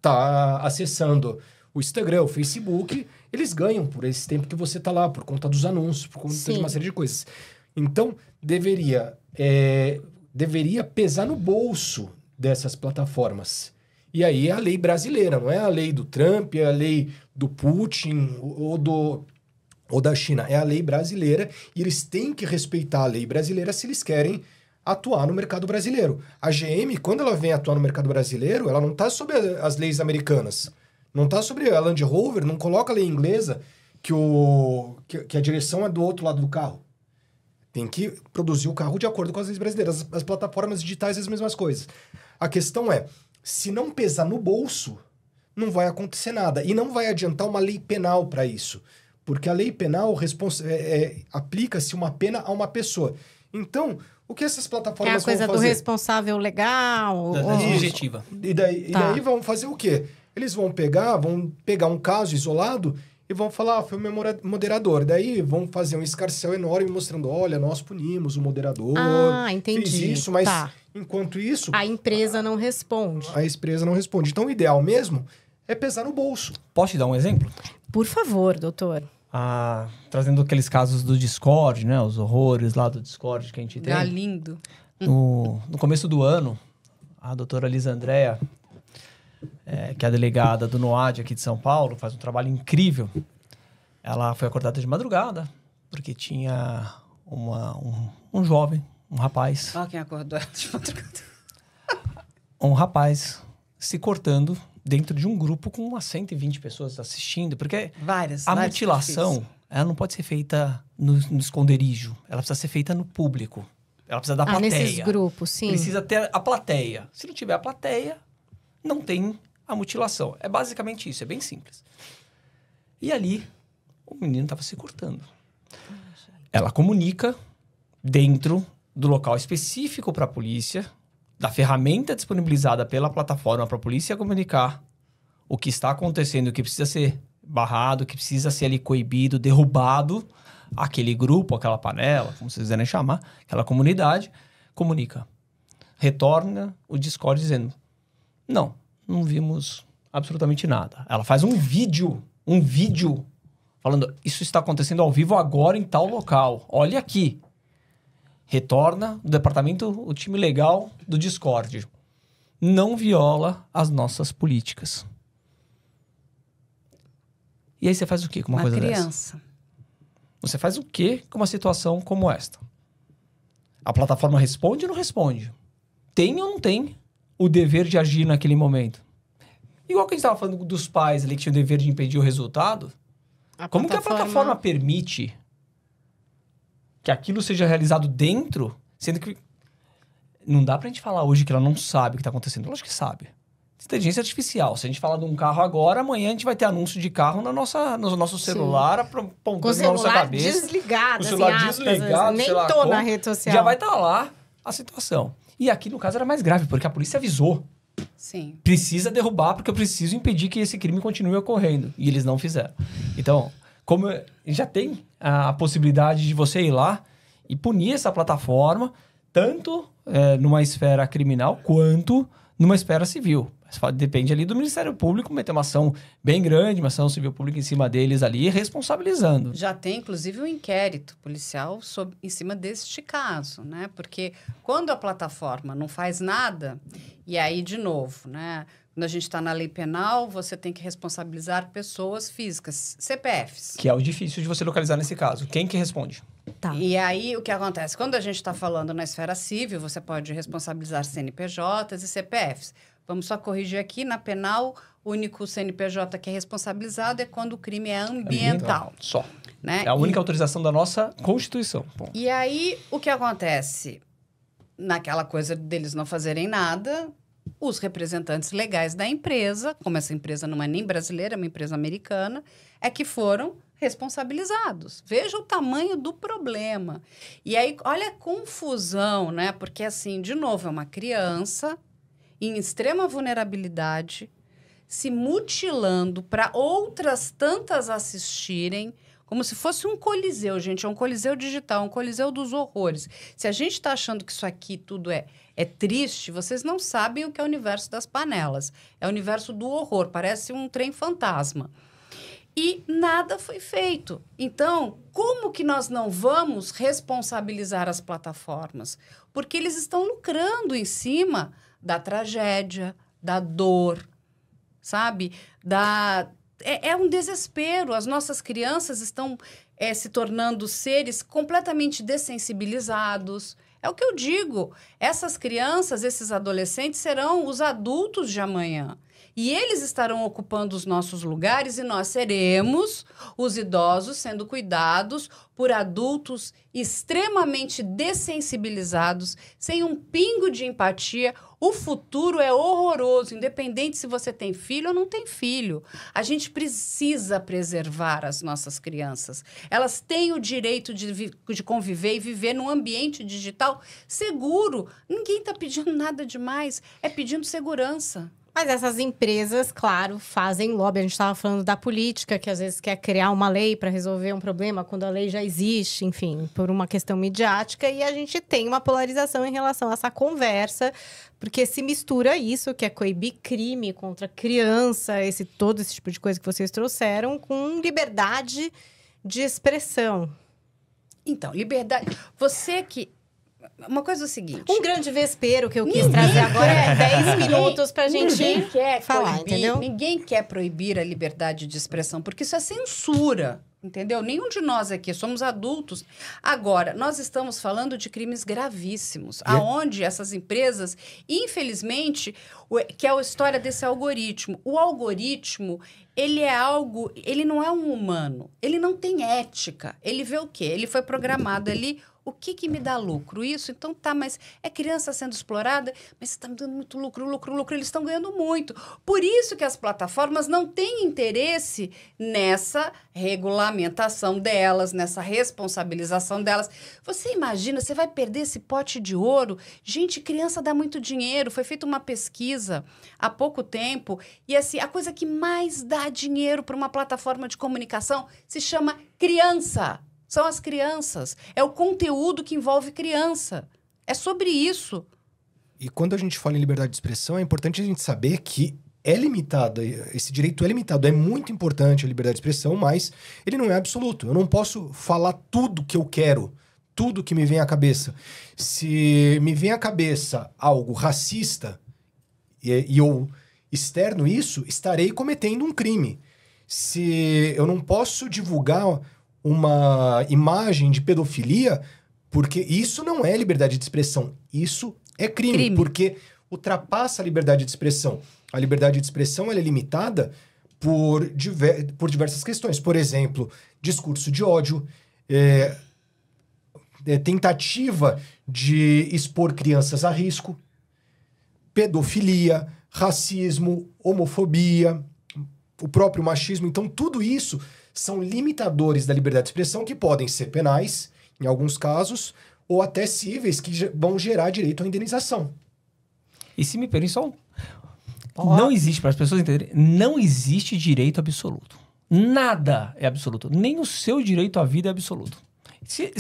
tá acessando o Instagram, o Facebook, eles ganham por esse tempo que você tá lá, por conta dos anúncios, por conta de uma série de coisas. Então, deveria pesar no bolso dessas plataformas. E aí é a lei brasileira, não é a lei do Trump, é a lei do Putin ou da China. É a lei brasileira e eles têm que respeitar a lei brasileira se eles querem atuar no mercado brasileiro. A GM, quando ela vem atuar no mercado brasileiro, ela não está sobre as leis americanas. Não está sobre a Land Rover, não coloca a lei inglesa que a direção é do outro lado do carro. Tem que produzir o carro de acordo com as leis brasileiras. As plataformas digitais, as mesmas coisas. A questão é, se não pesar no bolso, não vai acontecer nada. E não vai adiantar uma lei penal para isso. Porque a lei penal aplica-se uma pena a uma pessoa. Então, o que essas plataformas vão fazer? É a coisa do responsável legal. Da subjetiva. E daí vão fazer o quê? Eles vão pegar um caso isolado e vão falar, foi o meu moderador. Daí vão fazer um escarcéu enorme mostrando, olha, nós punimos o moderador. Entendi. Fez isso, mas enquanto isso... A empresa não responde. A empresa não responde. Então, o ideal mesmo é pesar no bolso. Posso te dar um exemplo? Por favor, doutor. Trazendo aqueles casos do Discord, né? Os horrores lá do Discord que a gente tem. Lindo. No começo do ano, a doutora Lisa Andréa, que é a delegada do NOAD aqui de São Paulo, faz um trabalho incrível. Ela foi acordada de madrugada, porque tinha um jovem, um rapaz... Olha quem acordou de madrugada. Um rapaz se cortando dentro de um grupo com umas 120 pessoas assistindo, porque a mutilação, ela não pode ser feita no esconderijo, ela precisa ser feita no público. Ela precisa da plateia. Nesses grupos, sim. Precisa ter a plateia. Se não tiver a plateia, não tem a mutilação. É basicamente isso, é bem simples. E ali, o menino estava se cortando. Ela comunica dentro do local específico para a polícia, da ferramenta disponibilizada pela plataforma para a polícia comunicar o que está acontecendo, o que precisa ser barrado, o que precisa ser ali coibido, derrubado. Aquele grupo, aquela panela, como vocês quiserem chamar, aquela comunidade, comunica. Retorna o Discord dizendo, não vimos absolutamente nada. Ela faz um vídeo falando, isso está acontecendo ao vivo agora em tal local. Olha aqui. Retorna o departamento, o time legal do Discord. Não viola as nossas políticas. E aí você faz o quê com uma coisa dessa? Criança. Você faz o quê com uma situação como esta? A plataforma responde ou não responde? Tem ou não tem o dever de agir naquele momento? Igual que a gente estava falando dos pais ali que tinham o dever de impedir o resultado. Como que a plataforma permite que aquilo seja realizado dentro, sendo que não dá pra gente falar hoje que ela não sabe o que tá acontecendo. Lógico que sabe. Inteligência artificial. Se a gente falar de um carro agora, amanhã a gente vai ter anúncio de carro no nosso celular, apontando na nossa cabeça. Desligado, o celular assim, desligado, nem sei lá tô como, na rede social. Já vai estar lá a situação. E aqui, no caso, era mais grave, porque a polícia avisou. Sim. Precisa derrubar, porque eu preciso impedir que esse crime continue ocorrendo. E eles não fizeram. Então, como já tem a possibilidade de você ir lá e punir essa plataforma, tanto numa esfera criminal, quanto numa esfera civil. Depende ali do Ministério Público meter uma ação bem grande, uma ação civil pública em cima deles ali, responsabilizando. Já tem, inclusive, um inquérito policial em cima deste caso, né? Porque quando a plataforma não faz nada, e aí, de novo, né? Quando a gente está na lei penal, você tem que responsabilizar pessoas físicas, CPFs. Que é o difícil de você localizar nesse caso. Quem que responde? Tá. E aí, o que acontece? Quando a gente está falando na esfera civil, você pode responsabilizar CNPJs e CPFs. Vamos só corrigir aqui, na penal, o único CNPJ que é responsabilizado é quando o crime é ambiental. Só. Né? É a única autorização da nossa Constituição. Bom. E aí, o que acontece? Naquela coisa deles não fazerem nada, os representantes legais da empresa, como essa empresa não é nem brasileira, é uma empresa americana, é que foram responsabilizados. Veja o tamanho do problema. E aí, olha a confusão, né? Porque, assim, de novo, é uma criança em extrema vulnerabilidade, se mutilando para outras tantas assistirem, como se fosse um coliseu, gente. É um coliseu digital, um coliseu dos horrores. Se a gente está achando que isso aqui tudo é triste, vocês não sabem o que é o universo das panelas. É o universo do horror, parece um trem fantasma. E nada foi feito. Então, como que nós não vamos responsabilizar as plataformas? Porque eles estão lucrando em cima da tragédia, da dor, sabe? É um desespero. As nossas crianças estão se tornando seres completamente dessensibilizados. É o que eu digo. Essas crianças, esses adolescentes serão os adultos de amanhã. E eles estarão ocupando os nossos lugares e nós seremos os idosos sendo cuidados por adultos extremamente dessensibilizados, sem um pingo de empatia. O futuro é horroroso, independente se você tem filho ou não tem filho. A gente precisa preservar as nossas crianças. Elas têm o direito de conviver e viver num ambiente digital seguro. Ninguém está pedindo nada demais, é pedindo segurança. Mas essas empresas, claro, fazem lobby. A gente estava falando da política, que às vezes quer criar uma lei para resolver um problema quando a lei já existe, enfim, por uma questão midiática. E a gente tem uma polarização em relação a essa conversa, porque se mistura isso, que é coibir crime contra criança, todo esse tipo de coisa que vocês trouxeram, com liberdade de expressão. Então, liberdade... Você que... Uma coisa é o seguinte... Um grande vespeiro que eu quis trazer agora é 10 minutos pra gente falar, entendeu? Ninguém quer proibir a liberdade de expressão, porque isso é censura, entendeu? Nenhum de nós aqui somos adultos. Agora, nós estamos falando de crimes gravíssimos, aonde essas empresas, infelizmente, que é a história desse algoritmo. O algoritmo, ele não é um humano, ele não tem ética. Ele vê o quê? Ele foi programado ali... O que me dá lucro? Isso? Então tá, mas é criança sendo explorada, mas está me dando muito lucro, eles estão ganhando muito. Por isso que as plataformas não têm interesse nessa regulamentação delas, nessa responsabilização delas. Você imagina, você vai perder esse pote de ouro? Gente, criança dá muito dinheiro. Foi feita uma pesquisa há pouco tempo e assim, a coisa que mais dá dinheiro para uma plataforma de comunicação se chama criança. São as crianças. É o conteúdo que envolve criança. É sobre isso. E quando a gente fala em liberdade de expressão, é importante a gente saber que é limitado. Esse direito é limitado. É muito importante a liberdade de expressão, mas ele não é absoluto. Eu não posso falar tudo que eu quero, tudo que me vem à cabeça. Se me vem à cabeça algo racista e eu externo isso, estarei cometendo um crime. Se eu não posso divulgar uma imagem de pedofilia, porque isso não é liberdade de expressão, isso é crime. Porque ultrapassa a liberdade de expressão. A liberdade de expressão ela é limitada por diversas questões. Por exemplo, discurso de ódio, tentativa de expor crianças a risco, pedofilia, racismo, homofobia, o próprio machismo. Então, tudo isso são limitadores da liberdade de expressão que podem ser penais, em alguns casos, ou até cíveis que vão gerar direito à indenização. E se me permite só... Não existe, para as pessoas entenderem, não existe direito absoluto. Nada é absoluto. Nem o seu direito à vida é absoluto. Se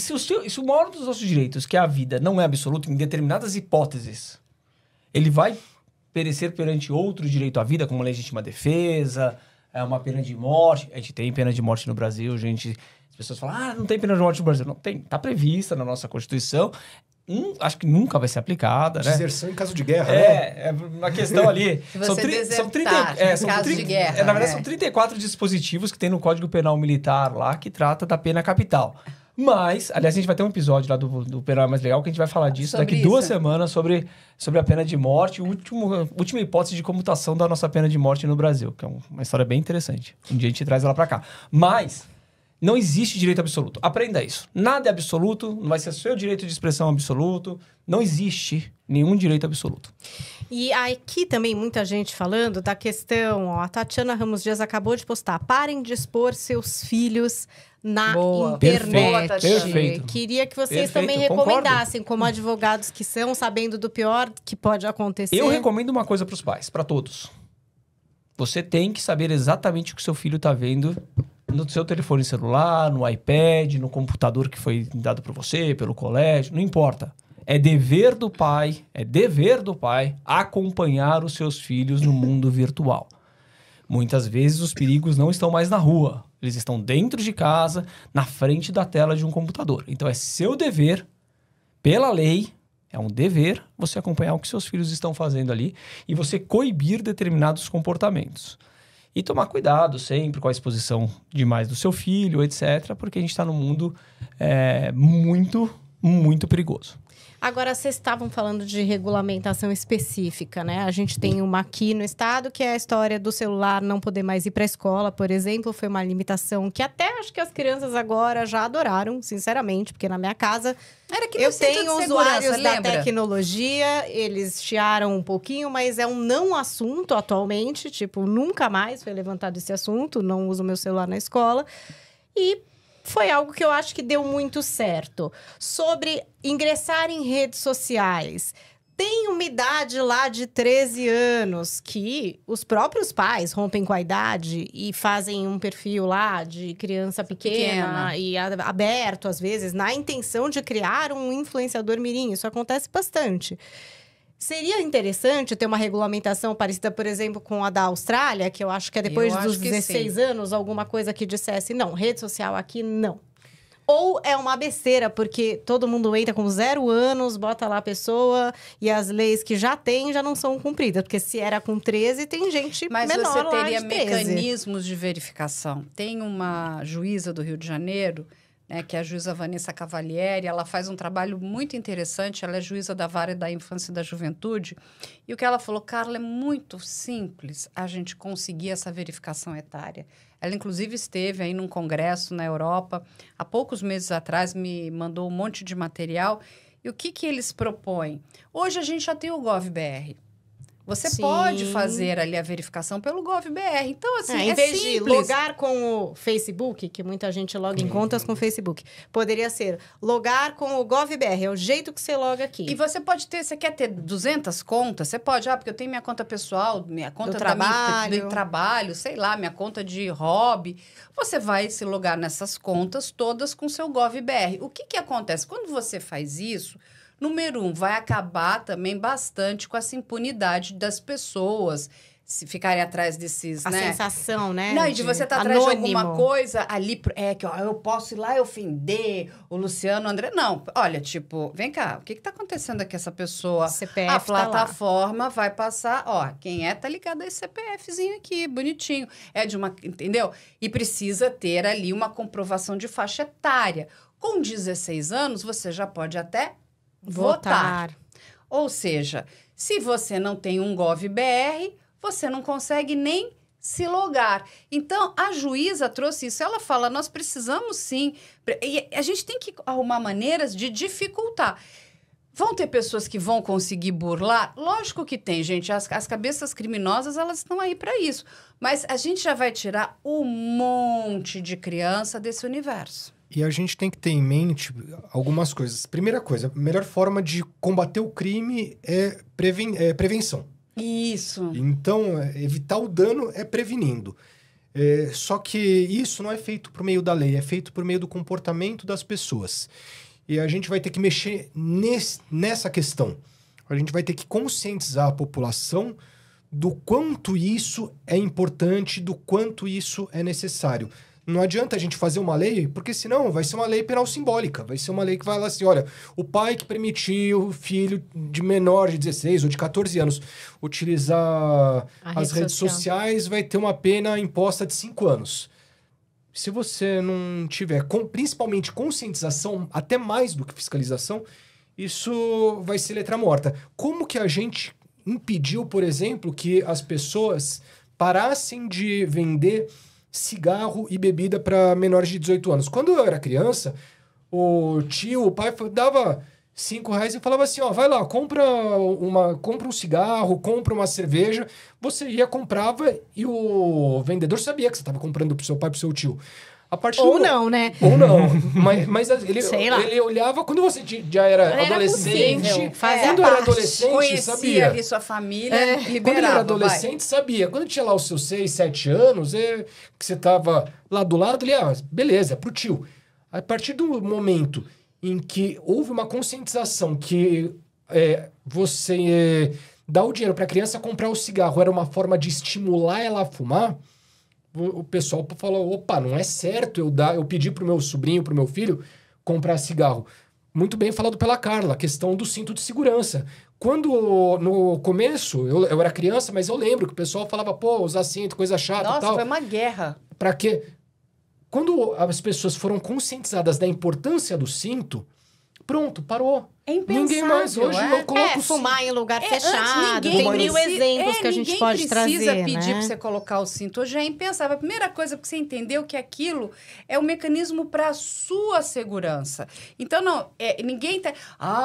o maior dos nossos direitos, que é a vida, não é absoluto, em determinadas hipóteses, ele vai perecer perante outro direito à vida, como a legítima defesa, uma pena de morte. A gente tem pena de morte no Brasil, gente... As pessoas falam, não tem pena de morte no Brasil. Não tem, está prevista na nossa Constituição. Acho que nunca vai ser aplicada, né? Deserção em caso de guerra, né? É uma questão ali. São 30, na verdade, são 34 dispositivos que tem no Código Penal Militar lá, que trata da pena capital. Mas, aliás, a gente vai ter um episódio lá do Penal Mais Legal que a gente vai falar disso daqui 2 semanas sobre a pena de morte, última hipótese de comutação da nossa pena de morte no Brasil, que é uma história bem interessante. Um dia a gente traz ela pra cá. Mas... não existe direito absoluto. Aprenda isso. Nada é absoluto, não vai ser seu direito de expressão absoluto. Não existe nenhum direito absoluto. E aqui também muita gente falando da questão, a Tatiana Ramos Dias acabou de postar, parem de expor seus filhos na internet. Perfeito. Queria que vocês também recomendassem, como advogados que são, sabendo do pior que pode acontecer. Eu recomendo uma coisa para os pais, para todos. Você tem que saber exatamente o que seu filho está vendo no seu telefone celular, no iPad, no computador que foi dado para você, pelo colégio, não importa. É dever do pai acompanhar os seus filhos no mundo virtual. Muitas vezes os perigos não estão mais na rua, eles estão dentro de casa, na frente da tela de um computador. Então é seu dever, pela lei, é um dever você acompanhar o que seus filhos estão fazendo ali e você coibir determinados comportamentos. E tomar cuidado sempre com a exposição demais do seu filho, etc. Porque a gente está num mundo muito, muito perigoso. Agora, vocês estavam falando de regulamentação específica, né? A gente tem uma aqui no estado, que é a história do celular não poder mais ir para a escola, por exemplo. Foi uma limitação que até acho que as crianças agora já adoraram, sinceramente. Porque na minha casa, eu tenho usuários da tecnologia, eles chiaram um pouquinho, mas é um não assunto atualmente. Tipo, nunca mais foi levantado esse assunto, não uso meu celular na escola. E... foi algo que eu acho que deu muito certo. Sobre ingressar em redes sociais. Tem uma idade lá de 13 anos que os próprios pais rompem com a idade e fazem um perfil lá de criança pequena. E aberto, às vezes, na intenção de criar um influenciador mirim. Isso acontece bastante. Seria interessante ter uma regulamentação parecida, por exemplo, com a da Austrália, que eu acho que é depois dos 16 anos, alguma coisa que dissesse, não, rede social aqui, não. Ou é uma besteira, porque todo mundo entra com 0 anos, bota lá a pessoa, e as leis que já tem já não são cumpridas. Porque se era com 13, tem gente menor lá de 13. Mas você teria mecanismos de verificação. Tem uma juíza do Rio de Janeiro... que é a juíza Vanessa Cavalieri, ela faz um trabalho muito interessante, ela é juíza da Vara da Infância e da Juventude, e o que ela falou, Carla, é muito simples a gente conseguir essa verificação etária. Ela, inclusive, esteve aí num congresso na Europa, há poucos meses atrás, me mandou um monte de material, e o que eles propõem? Hoje a gente já tem o GovBR. Você pode fazer ali a verificação pelo GovBR. Então, assim, em vez de logar com o Facebook, que muita gente loga em contas com o Facebook, poderia ser logar com o GovBR. É o jeito que você loga aqui. E você pode ter, você quer ter 200 contas? Você pode, porque eu tenho minha conta pessoal, minha conta do trabalho, sei lá, minha conta de hobby. Você vai se logar nessas contas todas com seu GovBR. O que acontece? Quando você faz isso... Número 1, vai acabar também bastante com essa impunidade das pessoas se ficarem atrás desses, a sensação, né? Não, e de você estar atrás de alguma coisa ali, que eu posso ir lá e ofender o Luciano, o André. Não, olha, tipo, vem cá, o que está acontecendo aqui? Essa pessoa, CPF a plataforma vai passar, quem tá ligado a esse CPFzinho aqui, bonitinho. É de uma, entendeu? E precisa ter ali uma comprovação de faixa etária. Com 16 anos, você já pode até votar. Ou seja, se você não tem um GovBR, você não consegue nem se logar. Então, a juíza trouxe isso. Ela fala, nós precisamos sim... E a gente tem que arrumar maneiras de dificultar. Vão ter pessoas que vão conseguir burlar? Lógico que tem, gente. As cabeças criminosas, elas estão aí para isso. Mas a gente já vai tirar um monte de criança desse universo. E a gente tem que ter em mente algumas coisas. Primeira coisa, a melhor forma de combater o crime é prevenção. Isso. Então, evitar o dano é prevenindo. Só que isso não é feito por meio da lei, é feito por meio do comportamento das pessoas. E a gente vai ter que mexer nessa questão. A gente vai ter que conscientizar a população do quanto isso é importante, do quanto isso é necessário. Não adianta a gente fazer uma lei, porque senão vai ser uma lei penal simbólica. Vai ser uma lei que vai lá assim, olha, o pai que permitiu o filho de menor de 16 ou de 14 anos utilizar as redes sociais vai ter uma pena imposta de 5 anos. Se você não tiver, principalmente conscientização, até mais do que fiscalização, isso vai ser letra morta. Como que a gente impediu, por exemplo, que as pessoas parassem de vender cigarro e bebida para menores de 18 anos? Quando eu era criança, o tio, o pai dava R$5 e falava assim, ó, vai lá, compra um cigarro, compra uma cerveja. Você ia, comprava e o vendedor sabia que você estava comprando pro seu pai, pro seu tio. Não, né? Ou não. Mas ele olhava quando você já era adolescente. Quando era adolescente, conhecia sabia. ali sua família, liberava. Quando ele era adolescente, sabia. Quando tinha lá os seus 6, 7 anos, que você tava lá do lado, ele, beleza, é pro tio. A partir do momento em que houve uma conscientização que você dar o dinheiro para a criança comprar o cigarro era uma forma de estimular ela a fumar, o pessoal falou, opa, não é certo eu pedir pro meu sobrinho, pro meu filho, comprar cigarro. Muito bem falado pela Carla, a questão do cinto de segurança. Quando, no começo, eu era criança, mas eu lembro que o pessoal falava, pô, usar cinto, coisa chata e tal. Nossa, foi uma guerra. Pra quê? Quando as pessoas foram conscientizadas da importância do cinto, pronto, parou. É impensável. Ninguém mais hoje eu coloco fumar em lugar fechado. Ninguém Tem mil exemplos que a gente pode trazer, ninguém precisa pedir né? para você colocar o cinto. Hoje é impensável. A primeira coisa que você entendeu que aquilo é um mecanismo para a sua segurança. Então, ninguém tá...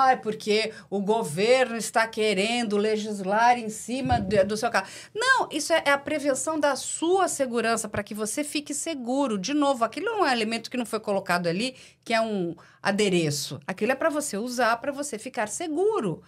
é porque o governo está querendo legislar em cima do seu carro. Não, isso é a prevenção da sua segurança, para que você fique seguro. De novo, aquilo não é um elemento que não foi colocado ali, que é um adereço. Aquilo é para você usar, para você ficar seguro.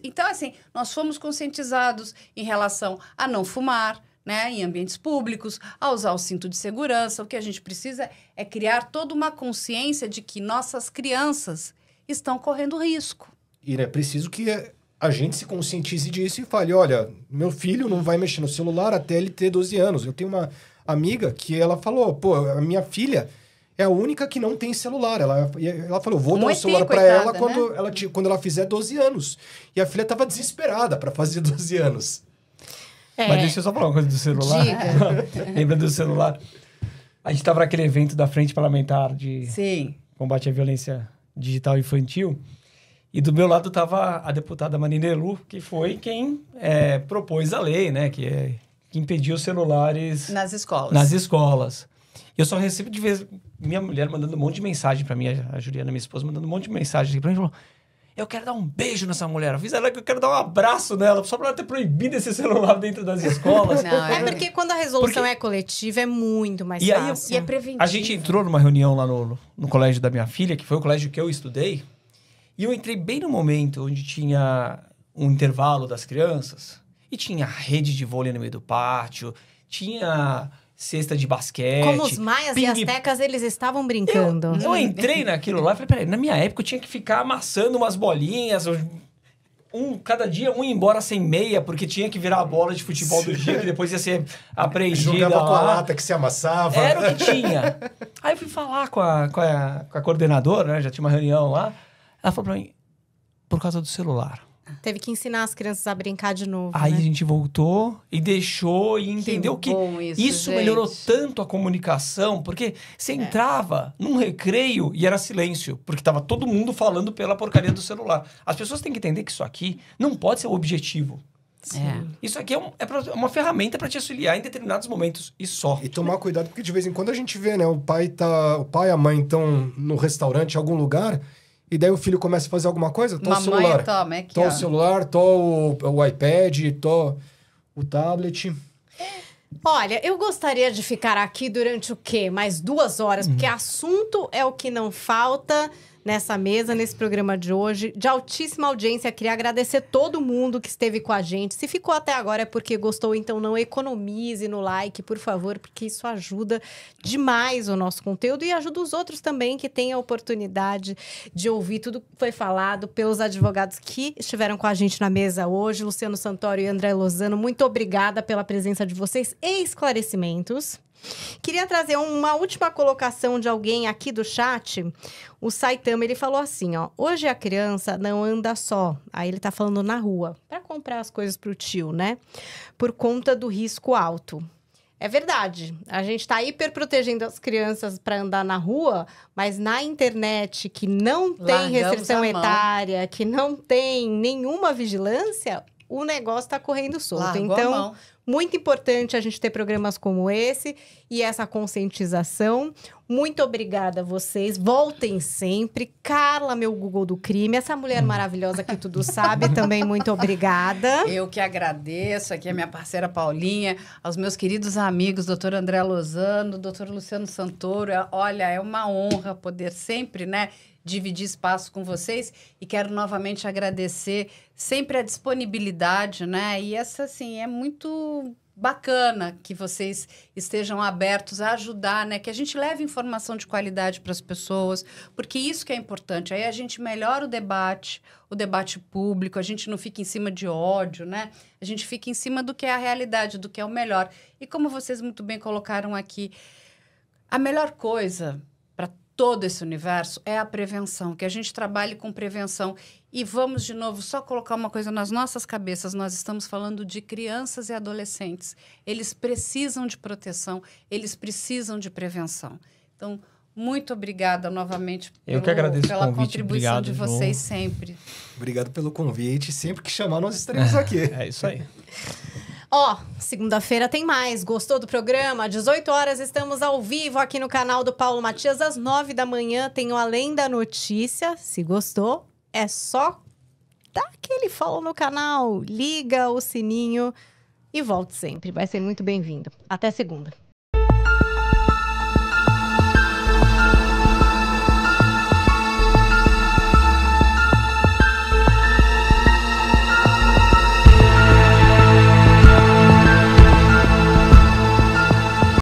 Então, assim, nós fomos conscientizados em relação a não fumar, né, em ambientes públicos, a usar o cinto de segurança. O que a gente precisa é criar toda uma consciência de que nossas crianças estão correndo risco. E é preciso que a gente se conscientize disso e fale, olha, meu filho não vai mexer no celular até ele ter 12 anos. Eu tenho uma amiga que ela falou, pô, a minha filha é a única que não tem celular. Ela falou, vou dar o celular para ela quando ela fizer 12 anos. E a filha estava desesperada para fazer 12 anos. Mas deixa eu só falar uma coisa do celular. Lembra do celular? A gente estava naquele evento da Frente Parlamentar de Combate à Violência Digital Infantil. E do meu lado estava a deputada Marina Elu, que foi quem propôs a lei, né? Que impediu os celulares... Nas escolas. Nas escolas. Eu só recebo de vez... Minha mulher mandando um monte de mensagem pra mim, a Juliana, minha esposa, mandando um monte de mensagem pra mim. Falou, eu quero dar um beijo nessa mulher. Eu fiz ela que eu quero dar um abraço nela, só pra ela ter proibido esse celular dentro das escolas. Não, porque quando a resolução é coletiva, é muito mais fácil. E é preventivo. A gente entrou numa reunião lá no colégio da minha filha, que foi o colégio que eu estudei, e eu entrei bem no momento onde tinha um intervalo das crianças, e tinha rede de vôlei no meio do pátio, tinha... cesta de basquete. Como os maias e astecas, eles estavam brincando. Eu entrei naquilo lá e falei, peraí, na minha época eu tinha que ficar amassando umas bolinhas, cada dia um ia embora sem meia, porque tinha que virar a bola de futebol do dia, que depois ia ser apreendida. Jogava com a lata que se amassava. Era o que tinha. Aí eu fui falar com a coordenadora, né? Já tinha uma reunião lá. Ela falou pra mim, por causa do celular. Teve que ensinar as crianças a brincar de novo, Aí né? a gente voltou e deixou e entendeu que isso melhorou tanto a comunicação, porque você entrava num recreio e era silêncio, porque tava todo mundo falando pela porcaria do celular. As pessoas têm que entender que isso aqui não pode ser o objetivo. Isso aqui é uma ferramenta para te auxiliar em determinados momentos e só. E tomar cuidado, porque de vez em quando a gente vê, né? O pai e a mãe estão no restaurante, em algum lugar... E daí o filho começa a fazer alguma coisa, o celular. O celular, o iPad, o tablet. Olha, eu gostaria de ficar aqui durante o quê? Mais 2 horas, porque assunto é o que não falta nessa mesa, nesse programa de hoje. De altíssima audiência, queria agradecer todo mundo que esteve com a gente. Se ficou até agora é porque gostou, então não economize no like, por favor, porque isso ajuda demais o nosso conteúdo e ajuda os outros também que têm a oportunidade de ouvir tudo que foi falado pelos advogados que estiveram com a gente na mesa hoje, Luciano Santoro e André Lozano. Muito obrigada pela presença de vocês e esclarecimentos. Queria trazer uma última colocação de alguém aqui do chat. O Saitama, ele falou assim, ó. Hoje a criança não anda só. Aí ele tá falando na rua. Para comprar as coisas pro tio, né? Por conta do risco alto. É verdade. A gente tá hiper protegendo as crianças para andar na rua, mas na internet, que não tem restrição etária, que não tem nenhuma vigilância, o negócio tá correndo solto. Então, muito importante a gente ter programas como esse e essa conscientização. Muito obrigada a vocês. Voltem sempre. Carla, meu Google do crime. Essa mulher maravilhosa que tudo sabe, também muito obrigada. Eu que agradeço. Aqui a minha parceira Paulinha, aos meus queridos amigos, doutor André Lozano, doutor Luciano Santoro. Olha, é uma honra poder sempre, né, dividir espaço com vocês e quero novamente agradecer sempre a disponibilidade, né? E essa, assim, é muito bacana que vocês estejam abertos a ajudar, né? Que a gente leve informação de qualidade para as pessoas, porque isso que é importante. Aí a gente melhora o debate público, a gente não fica em cima de ódio, né? A gente fica em cima do que é a realidade, do que é o melhor. E como vocês muito bem colocaram aqui, a melhor coisa para todo esse universo é a prevenção, que a gente trabalhe com prevenção. E vamos, de novo, só colocar uma coisa nas nossas cabeças. Nós estamos falando de crianças e adolescentes. Eles precisam de proteção, eles precisam de prevenção. Então, muito obrigada novamente pela contribuição de vocês sempre. Obrigado pelo convite. Sempre que chamar, nós estaremos aqui. É isso aí. Ó, segunda-feira tem mais. Gostou do programa? 18 horas estamos ao vivo aqui no canal do Paulo Matias. Às 9 da manhã tem o Além da Notícia. Se gostou, é só dar aquele follow no canal, liga o sininho e volte sempre. Vai ser muito bem-vindo. Até segunda.